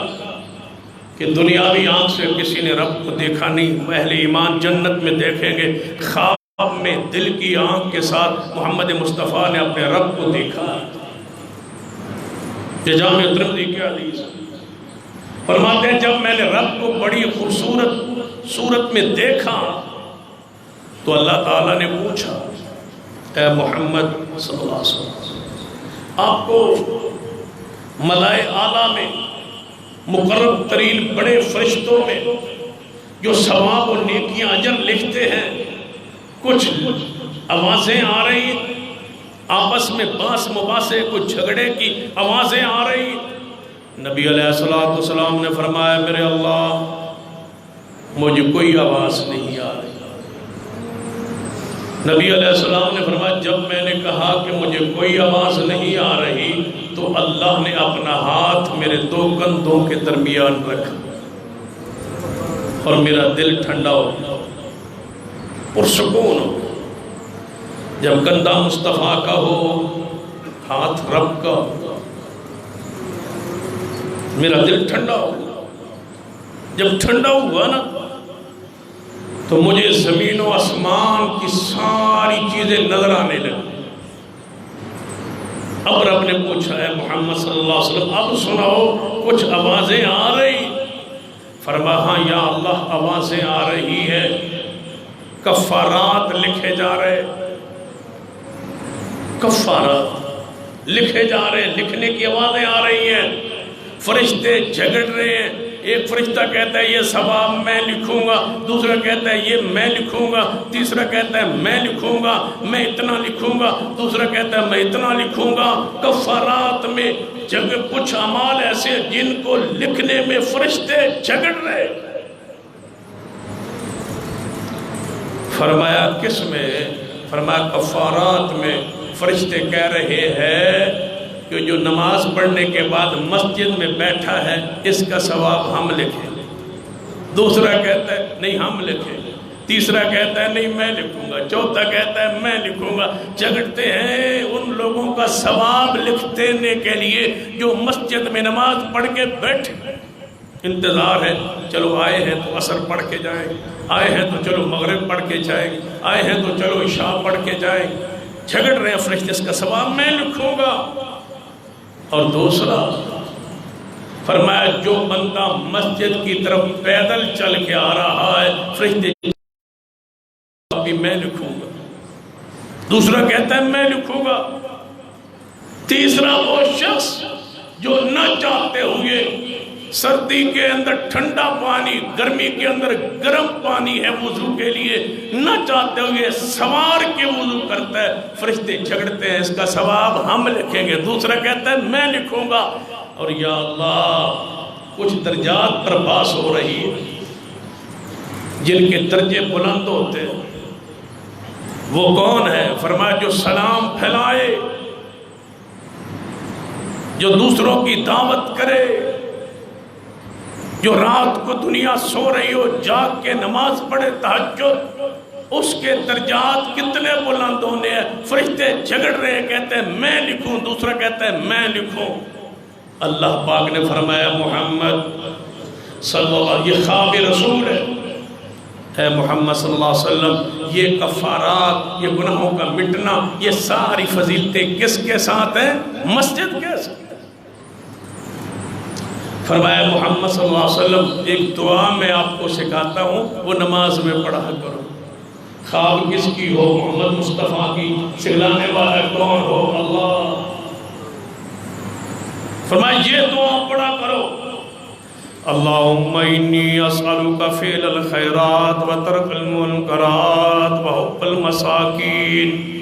کہ دنیاوی آنکھ سے کسی نے رب کو دیکھا نہیں، اہل ایمان جنت میں دیکھیں گے، خواب میں دل کی آنکھ کے ساتھ محمد مصطفیٰ نے اپنے رب کو دیکھا۔ یہ جامع ترمذی کی حدیث فرماتے ہیں جب میں نے رب کو بڑی خوبصورت صورت میں دیکھا تو اللہ تعالیٰ نے پوچھا اے محمد صلی اللہ علیہ وسلم، آپ کو ملائے اعلیٰ میں مقرب ترین بڑے فرشتوں میں جو ثواب و نیکیاں اجر لکھتے ہیں، کچھ آوازیں آ رہی، آپس میں باس مباحثے، کچھ جھگڑے کی آوازیں آ رہی۔ نبی علیہ السلام نے فرمایا میرے اللہ مجھے کوئی آواز نہیں آ رہی۔ نبی علیہ السلام نے فرمایا جب میں نے کہا کہ مجھے کوئی آواز نہیں آ رہی تو اللہ نے اپنا ہاتھ میرے دو کندھوں کے درمیان رکھا اور میرا دل ٹھنڈا ہو گیا، پرسکون ہو۔ جب کندھا مصطفیٰ کا ہو، ہاتھ رب کا ہو، میرا دل ٹھنڈا ہو گیا۔ جب ٹھنڈا ہوا نا تو مجھے زمین و آسمان کی ساری چیزیں نظر آنے لگی۔ اب رب نے پوچھا ہے محمد صلی اللہ علیہ وسلم اب سناؤ کچھ آوازیں آ رہی؟ فرمایا ہاں یا اللہ آوازیں آ رہی ہیں، کفارات لکھے جا رہے، کفارات لکھے جا رہے، لکھنے کی آوازیں آ رہی ہیں، فرشتے جھگڑ رہے ہیں۔ ایک فرشتہ کہتا ہے یہ ثواب میں لکھوں گا، دوسرا کہتا ہے یہ میں لکھوں گا، تیسرا کہتا ہے میں لکھوں گا، میں اتنا لکھوں گا، دوسرا کہتا ہے میں اتنا لکھوں گا۔ کفارات میں کچھ اعمال ایسے جن کو لکھنے میں فرشتے جھگڑ رہے۔ فرمایا کس میں؟ فرمایا کفارات میں فرشتے کہہ رہے ہیں کہ جو نماز پڑھنے کے بعد مسجد میں بیٹھا ہے اس کا ثواب ہم لکھیں گے، دوسرا کہتا ہے نہیں ہم لکھیں گے، تیسرا کہتا ہے نہیں میں لکھوں گا، چوتھا کہتا ہے میں لکھوں گا۔ جھگڑتے ہیں ان لوگوں کا ثواب لکھ دینے کے لیے جو مسجد میں نماز پڑھ کے بیٹھے، انتظار ہے چلو آئے ہیں تو عصر پڑھ کے جائیں، آئے ہیں تو چلو مغرب پڑھ کے جائیں، آئے ہیں تو چلو عشاء پڑھ کے جائیں۔ جھگڑ رہے ہیں فرشتے اس کا ثواب میں لکھوں گا۔ اور دوسرا فرمایا جو بندہ مسجد کی طرف پیدل چل کے آ رہا ہے فرشتے بھی میں لکھوں گا، دوسرا کہتا ہے میں لکھوں گا، تیسرا وہ شخص جو نہ چاہتے ہوئے سردی کے اندر ٹھنڈا پانی، گرمی کے اندر گرم پانی ہے وضو کے لیے، نہ چاہتے ہوئے سوار کے وضو کرتا ہے، فرشتے جھگڑتے ہیں اس کا ثواب ہم لکھیں گے، دوسرا کہتا ہے میں لکھوں گا۔ اور یا اللہ کچھ درجات پر بحث ہو رہی ہے، جن کے درجے بلند ہوتے ہیں وہ کون ہے؟ فرمایا جو سلام پھیلائے، جو دوسروں کی دعوت کرے، جو رات کو دنیا سو رہی ہو جاگ کے نماز پڑھے تہجد، اس کے درجات کتنے بلند ہونے ہیں۔ فرشتے جھگڑ رہے ہیں، کہتے ہیں میں لکھوں، دوسرا کہتا ہے میں لکھوں۔ اللہ پاک نے فرمایا محمد صلی اللہ علیہ وسلم، یہ خواب رسول ہے، اے محمد صلی اللہ علیہ وسلم یہ کفارات، یہ گناہوں کا مٹنا، یہ ساری فضیلتیں کس کے ساتھ ہیں؟ مسجد کے ساتھ۔ فرمایا محمد صلی اللہ علیہ وسلم ایک دعا میں آپ کو سکھاتا ہوں، وہ نماز میں پڑھا کرو۔ خواب کس کی ہو؟ محمد مصطفیٰ کی، سکھلانے والا کون ہو؟ اللہ۔ فرمایا یہ دعا پڑھا کرو، اللہم انی اسألک فعل الخیرات و ترک المنکرات و والمساکین۔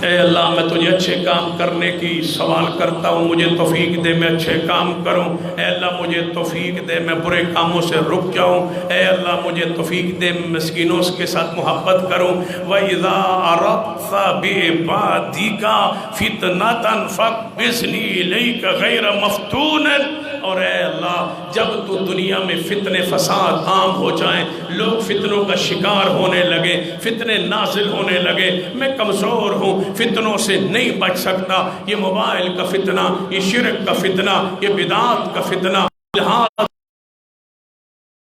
اے اللہ میں تجھے اچھے کام کرنے کی سوال کرتا ہوں، مجھے توفیق دے میں اچھے کام کروں۔ اے اللہ مجھے توفیق دے میں برے کاموں سے رک جاؤں۔ اے اللہ مجھے توفیق دے مسکینوں کے ساتھ محبت کروں۔ وَإِذَا أَرَدْتَ بِعِبَادِكَ فِتْنَةً فَاقْبِضْنِي إِلَيْكَ غَيْرَ مَفْتُونٍ۔ اور اے اللہ جب تو دنیا میں فتنے فساد عام ہو جائیں، لوگ فتنوں کا شکار ہونے لگے، فتنے نازل ہونے لگے، میں کمزور ہوں، فتنوں سے نہیں بچ سکتا، یہ موبائل کا فتنہ، یہ شرک کا فتنہ، یہ بدعات کا فتنہ،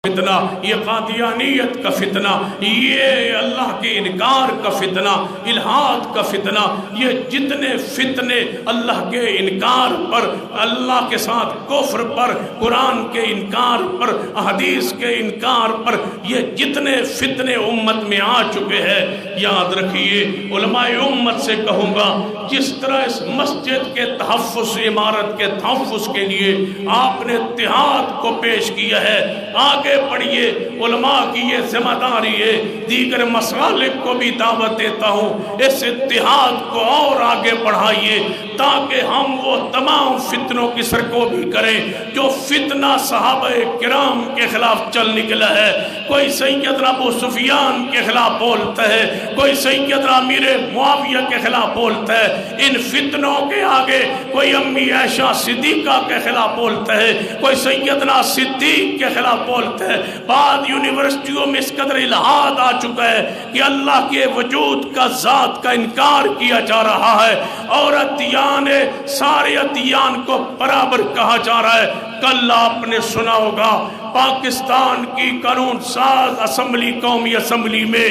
فتنہ، یہ قادیانیت کا فتنہ، یہ اللہ کے انکار کا فتنہ، الہاد کا فتنہ، یہ جتنے فتنے اللہ کے انکار پر، اللہ کے ساتھ کفر پر، قرآن کے انکار پر، احادیث کے انکار پر، یہ جتنے فتنے امت میں آ چکے ہیں، یاد رکھیے علماء امت سے کہوں گا، جس طرح اس مسجد کے تحفظ، عمارت کے تحفظ کے لیے آپ نے اتحاد کو پیش کیا ہے، آگے پڑھیے، علماء کی یہ ذمہ داری ہے، دیگر مسالک کو بھی دعوت دیتا ہوں، اس اتحاد کو اور آگے بڑھائیے تاکہ ہم وہ تمام فتنوں کی سرکوبی کریں جو فتنہ صحابہ کرام کے خلاف چل نکلا ہے۔ کوئی سیدنا ابو سفیان کے خلاف بولتا ہے، کوئی سیدنا امیر معاویہ کے خلاف بولتا ہے، ان فتنوں کے آگے کوئی امی عائشہ صدیقہ کے خلاف بولتا ہے، کوئی سیدنا صدیق کے خلاف بولتا ہے۔ بعد یونیورسٹیوں میں اس قدر الہاد آ چکا ہے کہ اللہ کے وجود کا، ذات کا انکار کیا جا رہا ہے، اور ادیان سارے ادیان کو برابر کہا جا رہا ہے۔ کل آپ نے سنا ہوگا پاکستان کی قانون ساز اسمبلی، قومی اسمبلی میں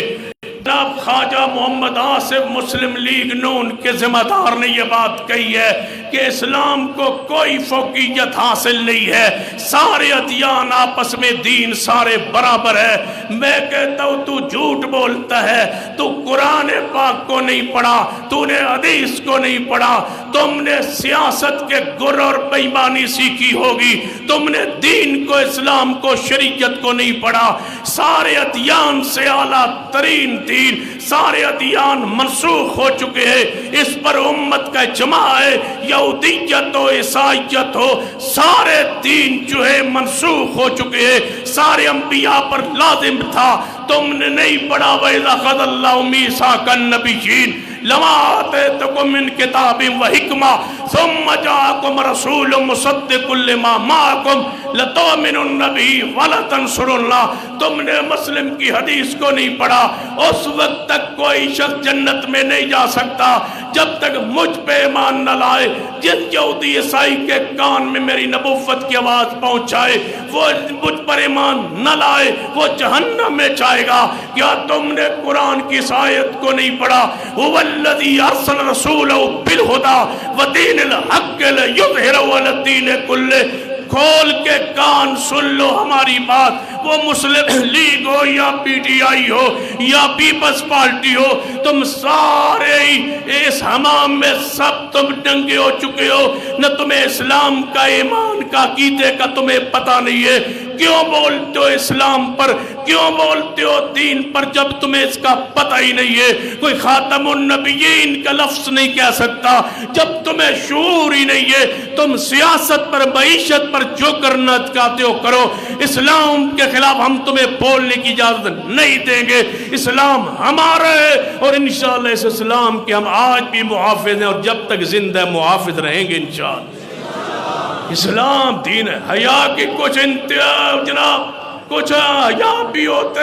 جناب خواجہ محمد آصف مسلم لیگ نون کے ذمہ دار نے یہ بات کہی ہے کہ اسلام کو کوئی فوقیت حاصل نہیں ہے، سارے ادیان آپس میں دین سارے برابر ہے۔ میں کہتا ہوں تو جھوٹ بولتا ہے، تو قرآن پاک کو نہیں پڑھا، تو نے حدیث کو نہیں پڑھا، تم نے سیاست کے گر اور بےایمانی سیکھی ہوگی، تم نے دین کو، اسلام کو، شریعت کو نہیں پڑھا۔ سارے ادیان سے اعلیٰ ترین دین، سارے ادیان منسوخ ہو چکے ہیں، اس پر امت کا اجماع ہے، یہودیت ہو، عیسائیت ہو، سارے دین جو ہے منسوخ ہو چکے ہیں، سارے انبیاء پر لازم تھا، تم نے نہیں پڑھا۔ وَإِذَا أَخَذَ اللَّهُ مِيثَاقَ النَّبِيِّينَ لَمَا آتَيْتُكُم مِّن كِتَابٍ وَحِكْمَةٍ ثُمَّ جَاءَكُمْ رَسُولٌ مُصَدِّقٌ لِّمَا مَعَكُمْ لَتُؤْمِنُنَّ بِهِ وَلَتَنصُرُنَّهُ۔ تم نے مسلم کی حدیث کو نہیں پڑھا، اس وقت تک کوئی شخص جنت میں نہیں جا سکتا جب تک مجھ پہ ایمان نہ لائے۔ جن یہودی عیسائی کے کان میں میری نبوت کی آواز پہنچائے، وہ مجھ پر ایمان نہ لائے، وہ جہنم میں جائے گا۔ کیا تم نے قرآن کی اس آیت کو نہیں پڑھا؟ هو الذي ارسل رسوله بالهدى ودين الحق ليظهره على الدين كله۔ کھول کے کان سن لو ہماری بات، وہ مسلم لیگ ہو یا پی ٹی آئی ہو یا پیپلز پارٹی ہو، تم سارے اس حمام میں سب تم ننگے ہو چکے ہو، نہ تمہیں اسلام کا، ایمان کا، عقیدے کا تمہیں پتہ نہیں ہے۔ کیوں بولتے ہو اسلام پر، کیوں بولتے ہو دین پر جب تمہیں اس کا پتہ ہی نہیں ہے؟ کوئی خاتم النبیین کا لفظ نہیں کہہ سکتا جب تمہیں شعور ہی نہیں ہے۔ تم سیاست پر، معیشت پر جو کرنا چاہتے ہو کرو، اسلام کے خلاف ہم تمہیں بولنے کی اجازت نہیں دیں گے۔ اسلام ہمارا ہے اور انشاءاللہ اس اسلام کے ہم آج بھی محافظ ہیں اور جب تک زندہ محافظ رہیں گے انشاءاللہ۔ اسلام دین ہے، حیا کی کچھ انتہا جناب، کچھ حیا بھی ہوتے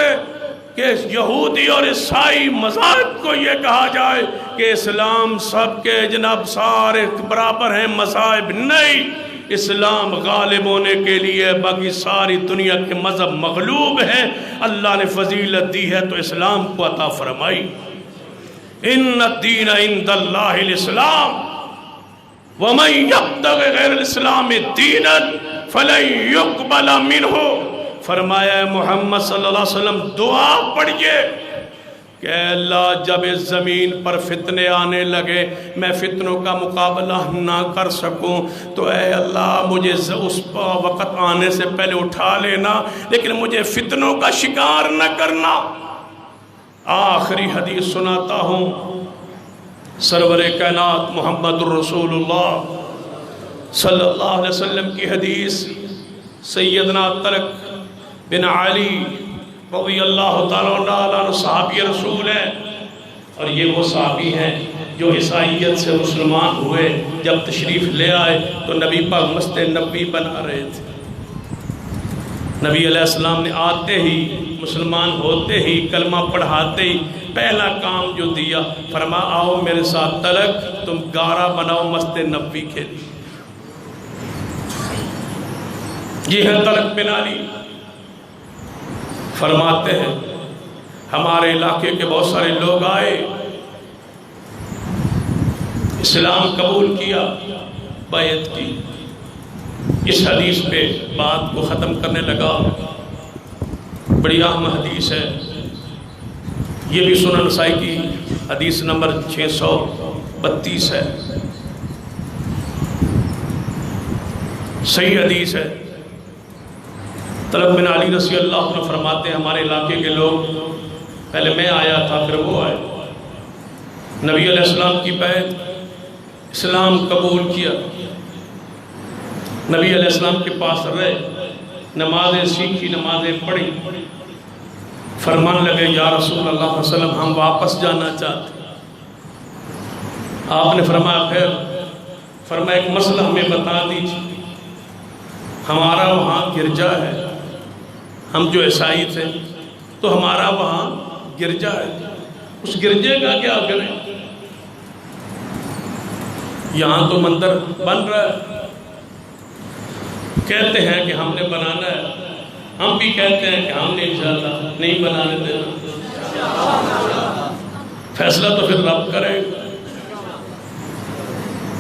کہ یہودی اور عیسائی مذاہب کو یہ کہا جائے کہ اسلام سب کے جناب سارے برابر ہیں، مذاہب نہیں۔ اسلام غالب ہونے کے لیے باقی ساری دنیا کے مذہب مغلوب ہیں، اللہ نے فضیلت دی ہے تو اسلام کو عطا فرمائی۔ ان الدین عند اللہ الاسلام وَمَن يَبْتَغِ غَيْرَ الْإِسْلَامِ دِينًا فَلَن يُقْبَلَ مِنْهُ۔ فرمایا محمد صلی اللہ علیہ وسلم دعا پڑھئے کہ اللہ جب اس زمین پر فتنے آنے لگے، میں فتنوں کا مقابلہ نہ کر سکوں تو اے اللہ مجھے اس وقت آنے سے پہلے اٹھا لینا، لیکن مجھے فتنوں کا شکار نہ کرنا۔ آخری حدیث سناتا ہوں، سرور کائنات محمد الرسول اللہ صلی اللہ علیہ وسلم کی حدیث، سیدنا طلق بن علی رضی اللہ تعالیٰ عنہ صحابی رسول ہے، اور یہ وہ صحابی ہیں جو عیسائیت سے مسلمان ہوئے۔ جب تشریف لے آئے تو نبی پاک مسجد نبوی بنا رہے تھے۔ نبی علیہ السلام نے آتے ہی، مسلمان ہوتے ہی، کلمہ پڑھاتے ہی پہلا کام جو دیا، فرما آؤ میرے ساتھ طلق، تم گارا بناؤ مسجد نبوی کے لیے۔ یہ ہے طلق بن علی۔ فرماتے ہیں ہمارے علاقے کے بہت سارے لوگ آئے، اسلام قبول کیا، بیعت کی۔ اس حدیث پہ بات کو ختم کرنے لگا۔ بڑی اہم حدیث ہے یہ بھی، سنن نسائی کی حدیث نمبر 632 ہے، صحیح حدیث ہے۔ طلق بن علی رضی اللہ عنہ فرماتے ہیں ہمارے علاقے کے لوگ، پہلے میں آیا تھا پھر وہ آئے، نبی علیہ السلام کی بیعت، اسلام قبول کیا، نبی علیہ السلام کے پاس رہے، نمازیں سیکھی، نمازیں پڑھی، فرمان لگے یا رسول اللہ صلی اللہ علیہ وسلم ہم واپس جانا چاہتے ہیں۔ آپ نے فرمایا پھر، فرمایا ایک مسئلہ ہمیں بتا دیجیے، ہمارا وہاں گرجا ہے، ہم جو عیسائی تھے تو ہمارا وہاں گرجا ہے، اس گرجے کا کیا کریں؟ یہاں تو مندر بن رہا ہے، کہتے ہیں کہ ہم نے بنانا ہے، ہم بھی کہتے ہیں کہ ہم نے انشاءاللہ نہیں بنانے دینا، فیصلہ تو پھر رب کرے گا۔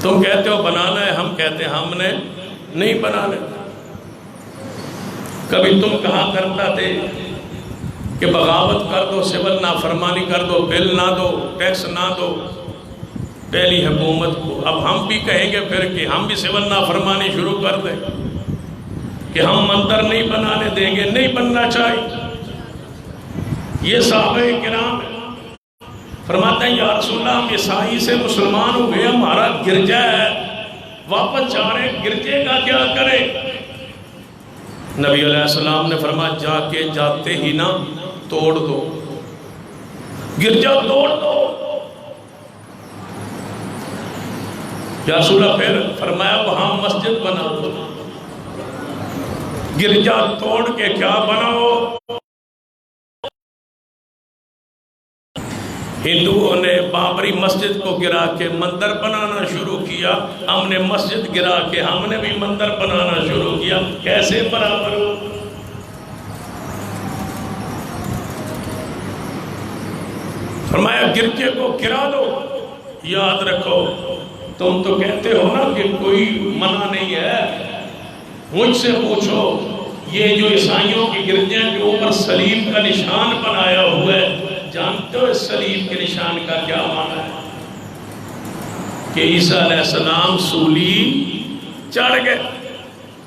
تم کہتے ہو بنانا ہے، ہم کہتے ہیں ہم نے نہیں بنانے۔ کبھی تم کہا کرتا تھے کہ بغاوت کر دو، سول نافرمانی کر دو، بل نہ دو، ٹیکس نہ دو پہلی حکومت کو۔ اب ہم بھی کہیں گے پھر کہ ہم بھی سول نافرمانی شروع کر دیں کہ ہم مندر نہیں بنانے دیں گے، نہیں بننا چاہیے۔ یہ صحابہ کرام فرماتے ہیں یا رسول اللہ ہم عیسائی سے مسلمان ہو گئے، ہمارا گرجا ہے، واپس جا رہے، گرجے کا کیا کرے؟ نبی علیہ السلام نے فرمایا جا کے جاتے ہی نہ توڑ دو، گرجا توڑ دو۔ یا رسول اللہ پھر فرمایا وہاں مسجد بنا دو، گرجا توڑ کے کیا بناؤ؟ ہندوؤں نے بابری مسجد کو گرا کے مندر بنانا شروع کیا، ہم نے مسجد گرا کے ہم نے بھی مندر بنانا شروع کیا، کیسے برابر ہو؟ فرمایا گرجے کو گرا دو۔ یاد رکھو تم تو کہتے ہو نا کہ کوئی منع نہیں ہے، مجھ سے پوچھو یہ جو عیسائیوں کی گرجیں کے اوپر صلیب کا نشان بنایا ہوا ہے، جانتے ہو اس صلیب کے نشان کا کیا معنی ہے؟ کہ عیسیٰ علیہ السلام سولی چڑھ گئے،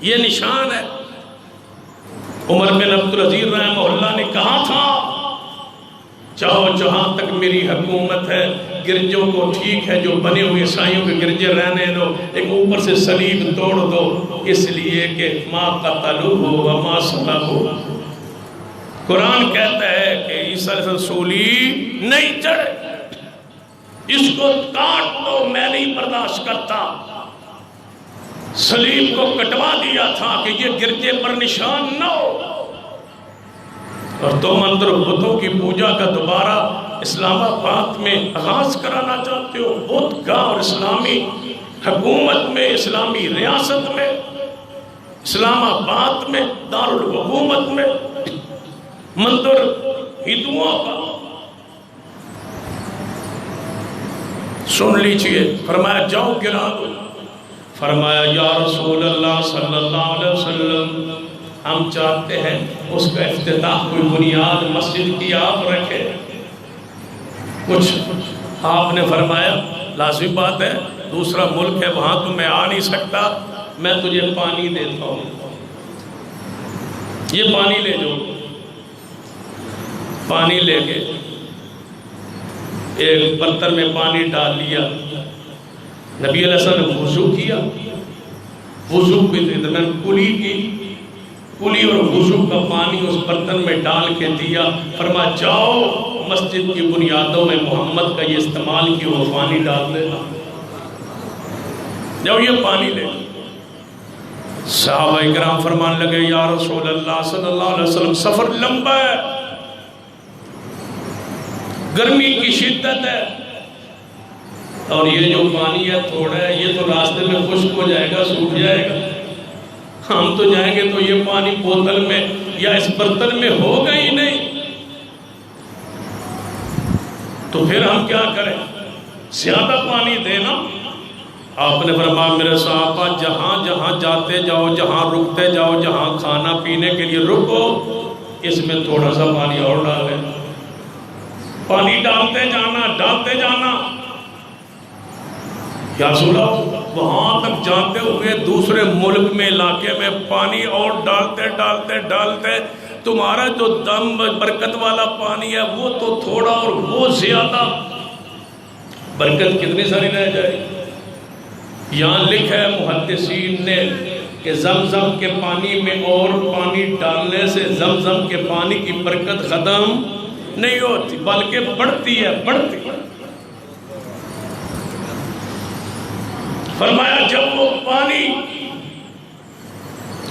یہ نشان ہے۔ عمر بن عبدالعزیز رحمہ اللہ نے کہا تھا چاہو جہاں تک میری حکومت ہے گرجوں کو ٹھیک ہے جو بنے ہوئے عیسائیوں کے گرجے رہنے دو، ایک اوپر سے صلیب توڑ دو، اس لیے کہ ما قتلوہ وما صلبوہ۔ قرآن کہتا ہے کہ عیسیٰ علیہ السلام سولی نہیں چڑھے، اس کو کاٹ دو، میں نہیں برداشت کرتا۔ صلیب کو کٹوا دیا تھا کہ یہ گرجے پر نشان نہ ہو، اور تم اندر بتوں کی پوجا کا دوبارہ اسلام آباد میں آغاز کرانا چاہتے ہو، بت گاہ اور اسلامی حکومت میں، اسلامی ریاست میں، اسلام آباد میں، دارالحکومت میں مندر ہندوؤں کا۔ سن لیجئے، فرمایا جاؤ گرا دو۔ فرمایا یا رسول اللہ صلی اللہ علیہ وسلم ہم چاہتے ہیں اس کا افتتاح کوئی بنیاد مسجد کی آپ رکھے۔ کچھ آپ نے فرمایا لازم بات ہے، دوسرا ملک ہے وہاں تو میں آ نہیں سکتا، میں تجھے پانی دیتا ہوں، یہ پانی لے جو۔ پانی لے کے ایک برتن میں پانی ڈال لیا، نبی علیہ السلام نے وضو کیا، وضو کے درمیان کلی کی، کلی اور وضو کا پانی اس برتن میں ڈال کے دیا، فرمایا جاؤ مسجد کی بنیادوں میں محمد کا یہ استعمال کیا، وہ پانی ڈال دینا، جاؤ یہ پانی لے۔ صحابہ اکرام فرمان لگے یا رسول اللہ صلی اللہ علیہ وسلم سفر لمبا ہے، گرمی کی شدت ہے، اور یہ جو پانی ہے تھوڑا ہے، یہ تو راستے میں خشک ہو جائے گا، سوکھ جائے گا، ہم تو جائیں گے تو یہ پانی بوتل میں یا اس برتن میں ہوگا ہی نہیں، تو پھر ہم کیا کریں؟ زیادہ پانی دینا۔ آپ نے فرمایا میرے صحابہ جہاں جہاں جاتے جاؤ، جہاں رکتے جاؤ، جہاں کھانا پینے کے لیے رکو، اس میں تھوڑا سا پانی اور ڈالیں، پانی ڈالتے جانا۔ یا رسول اللہ وہاں تک جاتے ہوئے دوسرے ملک میں علاقے میں پانی اور ڈالتے تمہارا جو دم برکت والا پانی ہے وہ تو تھوڑا اور وہ زیادہ، برکت کتنی ساری رہ جائے۔ یہاں لکھا ہے محدثین نے کہ زمزم کے پانی میں اور پانی ڈالنے سے زمزم کے پانی کی برکت ختم نہیں ہوتی بلکہ بڑھتی ہے۔ فرمایا جب وہ پانی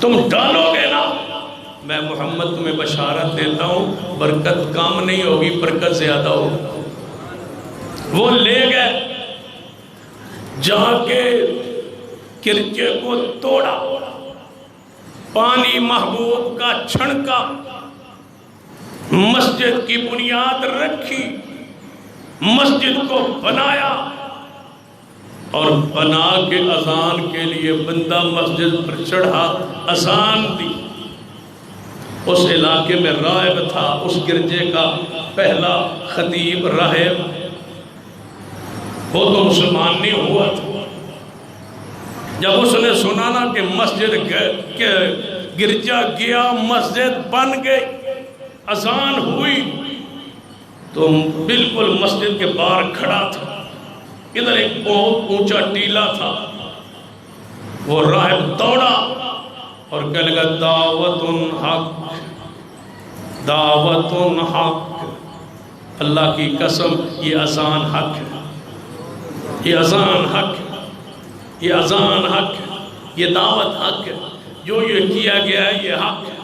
تم ڈالو گے نا، میں محمد تمہیں بشارت دیتا ہوں برکت کم نہیں ہوگی، برکت زیادہ ہوگی۔ وہ لے گئے، جا کے کرچے کو توڑا، پانی محبوب کا چھڑکا، مسجد کی بنیاد رکھی، مسجد کو بنایا، اور بنا کے اذان کے لیے بندہ مسجد پر چڑھا، اذان دی۔ اس علاقے میں راہب تھا، اس گرجے کا پہلا خطیب راہب، وہ تو مسلمان نہیں ہوا تھا۔ جب اس نے سنا نا کہ مسجد کے گرجا گیا، مسجد بن گئی، اذان ہوئی، تو بالکل مسجد کے باہر کھڑا تھا، ادھر ایک بہت اونچا ٹیلا تھا، وہ راہب دوڑا اور کہنے لگا دعوت حق، دعوت حق، اللہ کی قسم یہ اذان حق ہے، یہ اذان حق ہے، یہ اذان حق ہے، یہ دعوت حق ہے، جو یہ کیا گیا ہے یہ حق ہے۔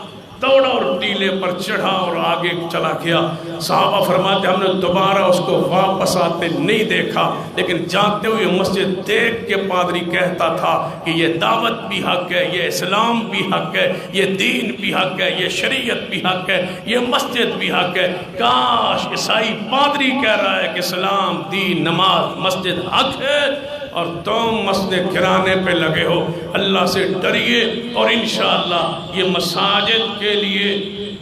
دوڑا اور ٹیلے پر چڑھا اور آگے چلا گیا۔ صحابہ فرماتے ہم نے دوبارہ اس کو واپس آتے نہیں دیکھا، لیکن جاتے ہوئے مسجد دیکھ کے پادری کہتا تھا کہ یہ دعوت بھی حق ہے، یہ اسلام بھی حق ہے، یہ دین بھی حق ہے، یہ شریعت بھی حق ہے، یہ مسجد بھی حق ہے۔ کاش عیسائی پادری کہہ رہا ہے کہ اسلام، دین، نماز، مسجد حق ہے، اور تم مسجد گرانے پہ لگے ہو۔ اللہ سے ڈریے، اور انشاءاللہ یہ مساجد کے لیے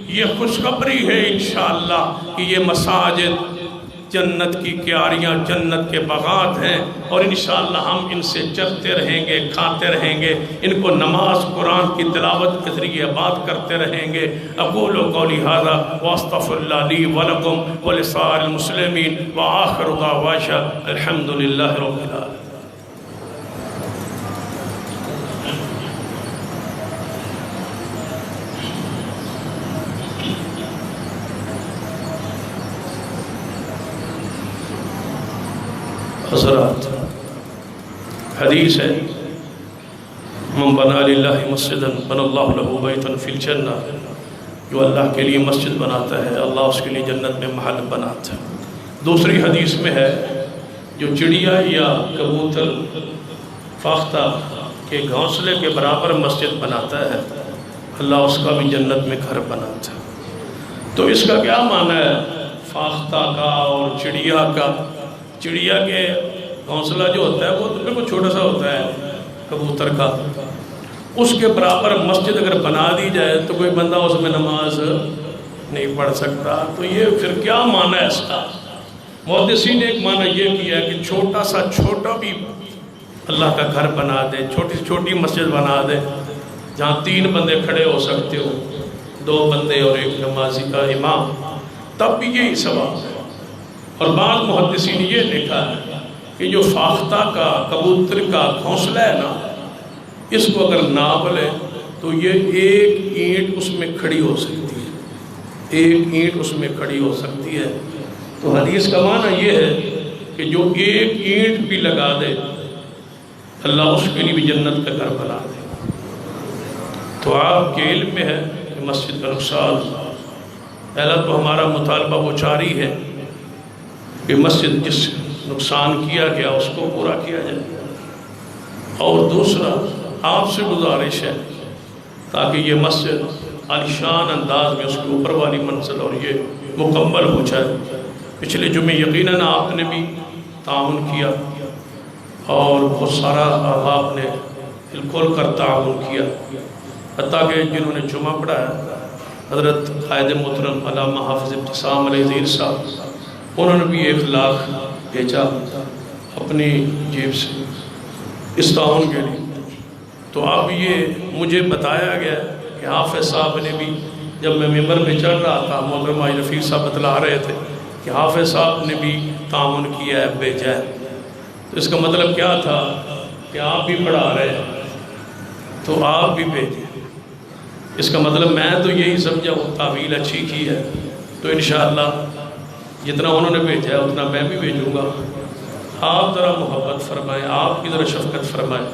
یہ خوشخبری ہے انشاءاللہ کہ یہ مساجد جنت کی کیاریاں، جنت کے باغات ہیں، اور انشاءاللہ ہم ان سے چرتے رہیں گے، کھاتے رہیں گے، ان کو نماز قرآن کی تلاوت کے ذریعے آباد کرتے رہیں گے۔ اقول قولی ھذا واستغفر اللہ لی ولکم ولسائر المسلمین وآخر دعوانا الحمد للہ رب العالمین۔ حضرات حدیث ہے من بنا للہ مسجدا بنا اللہ لہ بیتا فی الجنہ، جو اللہ کے لیے مسجد بناتا ہے اللہ اس کے لیے جنت میں محل بناتا ہے۔ دوسری حدیث میں ہے جو چڑیا یا کبوتر فاختہ کے گھونسلے کے برابر مسجد بناتا ہے اللہ اس کا بھی جنت میں گھر بناتا ہے۔ تو اس کا کیا معنی ہے فاختہ کا اور چڑیا کا؟ چڑیا کے گھونسلہ جو ہوتا ہے وہ بالکل چھوٹا سا ہوتا ہے کبوتر کا، اس کے برابر مسجد اگر بنا دی جائے تو کوئی بندہ اس میں نماز نہیں پڑھ سکتا۔ تو یہ پھر کیا معنی ہے اس کا؟ محدثین نے ایک معنی یہ کیا ہے کہ چھوٹا سا چھوٹا بھی اللہ کا گھر بنا دے، چھوٹی سے چھوٹی مسجد بنا دے جہاں 3 بندے کھڑے ہو سکتے ہو، 2 بندے اور ایک نمازی کا امام، تب بھی یہی ثواب ہے۔ اور بعض محدثین نے یہ لکھا ہے کہ جو فاختہ کا کبوتر کا گھونسلہ ہے نا، اس کو اگر ناپ لے تو یہ ایک اینٹ اس میں کھڑی ہو سکتی ہے، ایک اینٹ اس میں کھڑی ہو سکتی ہے۔ تو حدیث کا معنی یہ ہے کہ جو ایک اینٹ بھی لگا دے اللہ اس کے لیے بھی جنت کا گھر بنا دے۔ تو آپ کے علم میں ہے کہ مسجد کا نقصان پہلا تو ہمارا مطالبہ وہ جاری ہے کہ مسجد جس نقصان کیا گیا اس کو پورا کیا جائے، اور دوسرا آپ سے گزارش ہے تاکہ یہ مسجد عالیشان انداز میں اس کے اوپر والی منزل اور یہ مکمل ہو جائے۔ پچھلے جمعے یقیناً آپ نے بھی تعاون کیا اور بہت سارا آپ نے دل کھول کر تعاون کیا، حتیٰ کہ جنہوں نے جمعہ پڑھایا حضرت قائد محترم علامہ حافظ ابتسام علیہ زیر صاحب، انہوں نے بھی 1 لاکھ بھیجا اپنی جیب سے اس تعاون کے لیے۔ تو اب یہ مجھے بتایا گیا کہ حافظ صاحب نے بھی، جب میں ممبر میں چڑھ رہا تھا محترم حاجی رفیق صاحب بتلا رہے تھے کہ حافظ صاحب نے بھی تعاون کیا ہے، بھیجا ہے۔ تو اس کا مطلب کیا تھا کہ آپ بھی پڑھا رہے ہیں تو آپ بھی بھیجیں۔ اس کا مطلب میں تو یہی سمجھا وہ تعویل اچھی کی ہے، تو انشاءاللہ جتنا انہوں نے بھیجا ہے اتنا میں بھی بھیجوں گا۔ آپ ذرا محبت فرمائیں، آپ کی ذرا شفقت فرمائیں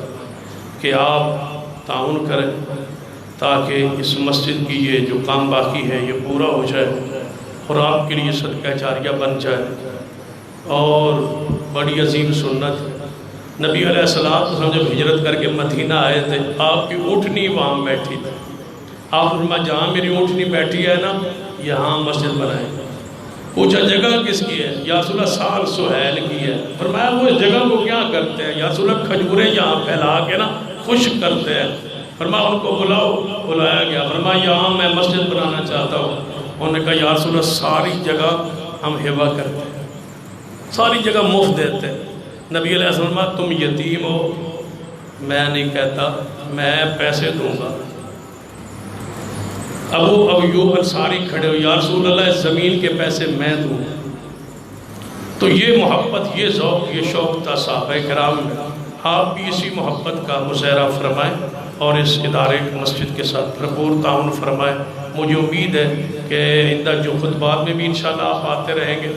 کہ آپ تعاون کریں تاکہ اس مسجد کی یہ جو کام باقی ہے یہ پورا ہو جائے اور آپ کے لیے صدقہ جاریہ بن جائے۔ اور بڑی عظیم سنت، نبی علیہ السلام جب ہجرت کر کے مدینہ آئے تھے آپ کی اونٹنی وہاں بیٹھی تھی، آپ فرمایا جہاں میری اونٹنی بیٹھی ہے نا یہاں مسجد بنائیں۔ پوچھا جگہ کس کی ہے؟ یا رسول اللہ سال سہیل کی ہے۔ فرمایا وہ اس جگہ کو کیا کرتے ہیں؟ یا رسول اللہ کھجوریں یہاں پھیلا کے نا خشک کرتے ہیں۔ فرمایا ان کو بلاؤ، بلایا گیا۔ فرمایا یہاں میں مسجد بنانا چاہتا ہوں۔ انہوں نے کہا یا رسول اللہ ساری جگہ ہم ہبہ کرتے ہیں، ساری جگہ مفت دیتے ہیں۔ نبی علیہ السلام تم یتیم ہو، میں نہیں کہتا، میں پیسے دوں گا۔ ابو ایوب انصاری کھڑے ہو، یا رسول اللہ اس زمین کے پیسے میں دوں۔ تو یہ محبت، یہ ذوق، یہ شوق تھا صحابہ کرام میں۔ آپ بھی اسی محبت کا مظاہرہ فرمائیں اور اس ادارے مسجد کے ساتھ بھرپور تعاون فرمائیں۔ مجھے امید ہے کہ آئندہ جو خطبات میں بھی انشاءاللہ آپ آتے رہیں گے،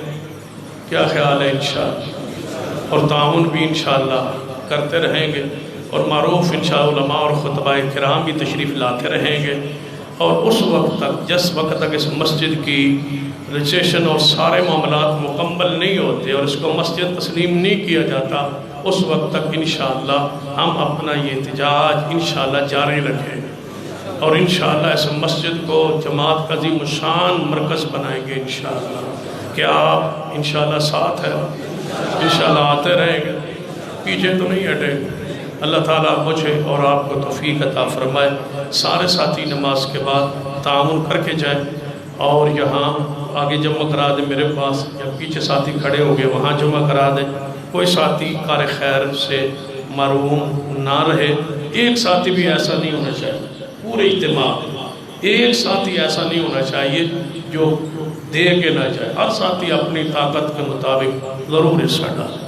کیا خیال ہے انشاءاللہ، اور تعاون بھی انشاءاللہ کرتے رہیں گے، اور معروف انشاءاللہ علماء اور خطبہ کرام بھی تشریف لاتے رہیں گے۔ اور اس وقت تک، جس وقت تک اس مسجد کی رجسٹریشن اور سارے معاملات مکمل نہیں ہوتے اور اس کو مسجد تسلیم نہیں کیا جاتا، اس وقت تک انشاءاللہ ہم اپنا یہ احتجاج انشاءاللہ جاری رکھیں اور انشاءاللہ اس مسجد کو جماعت کا عظیم الشان مرکز بنائیں گے انشاءاللہ۔ کیا آپ انشاءاللہ ساتھ ہیں؟ انشاءاللہ آتے رہیں گے، پیچھے تو نہیں ہٹیں گے۔ اللہ تعالیٰ مجھے اور آپ کو توفیق عطا فرمائے۔ سارے ساتھی نماز کے بعد تعاون کر کے جائیں اور یہاں آگے جمع کرا دیں میرے پاس، یا پیچھے ساتھی کھڑے ہو گئے وہاں جمع کرا دیں۔ کوئی ساتھی کار خیر سے محروم نہ رہے۔ ایک ساتھی بھی ایسا نہیں ہونا چاہیے، پورے اجتماع ایک ساتھی ایسا نہیں ہونا چاہیے جو دے کے نہ جائے۔ ہر ساتھی اپنی طاقت کے مطابق ضرور حصہ ڈالے۔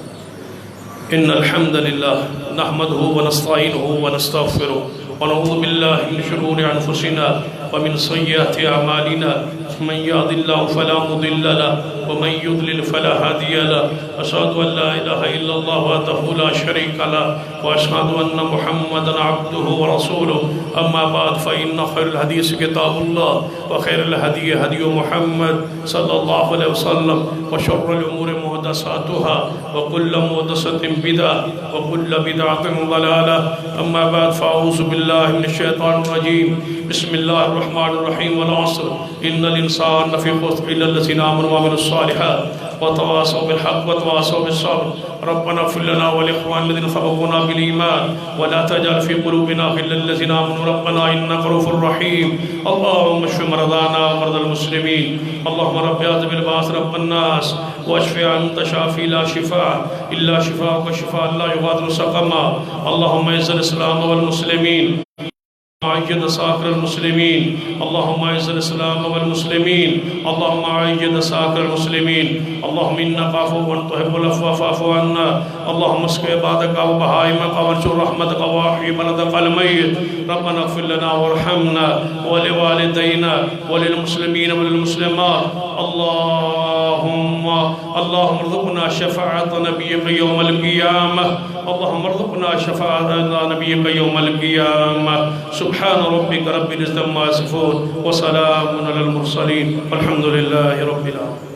ان الحمد للہ نحمده ونستعینه ونستغفره ونعوذ باللہ من شرور انفسنا ومن سیئات اعمالنا، من يهد الله فلا مضل له ومن يضلل فلا هادي له، اشهد ان لا اله الا الله وحده لا شريك له واشهد ان محمدا عبده ورسوله، اما بعد فان خير الحديث كتاب الله وخير الهدي هدي محمد صلى الله عليه وسلم، وشر الامور محدثاتها وكل محدثة بدعة وكل بدعة ضلالة، اما بعد فاعوذ بالله من الشيطان الرجيم، بسم الله الرحمن الرحيم، والعصر ان الانسان لفی خسر الا الذين آمنوا وعملوا الصالحات وتواصوا بالحق وتواصوا بالصبر، ربنا اغفر لنا ولاخواننا الذين سبقونا بالايمان ولا تجعل في قلوبنا غلا للذين آمنوا ربنا انك رؤوف رحيم، اللهم اشف مرضانا ومرضى المسلمين، اللهم رب اعوذ بالباس رب الناس واشف انت شافي لا شفاء الا شفاءك شفاء لا يغادر سقما، اللهم اعز الاسلام والمسلمين أعز ساكر المسلمين اللهم أعز الإسلام والمسلمين اللهم أعز ساكر المسلمين اللهم إنك عفو تحب العفو فاعف عنا اللهم اسق عبادك وبهائمك وانشر رحمتك واحيي بلدك الميت ربنا اغفر لنا وارحمنا ولوالدينا وللمسلمين وللمسلمات اللهم ارزقنا شفاعة نبيك يوم القيامة اللهم ارزقنا شفاعة نبيك يوم القيامة سبحان ربك رب العزة عما يصفون وسلام على المرسلين والحمد لله رب العالمين.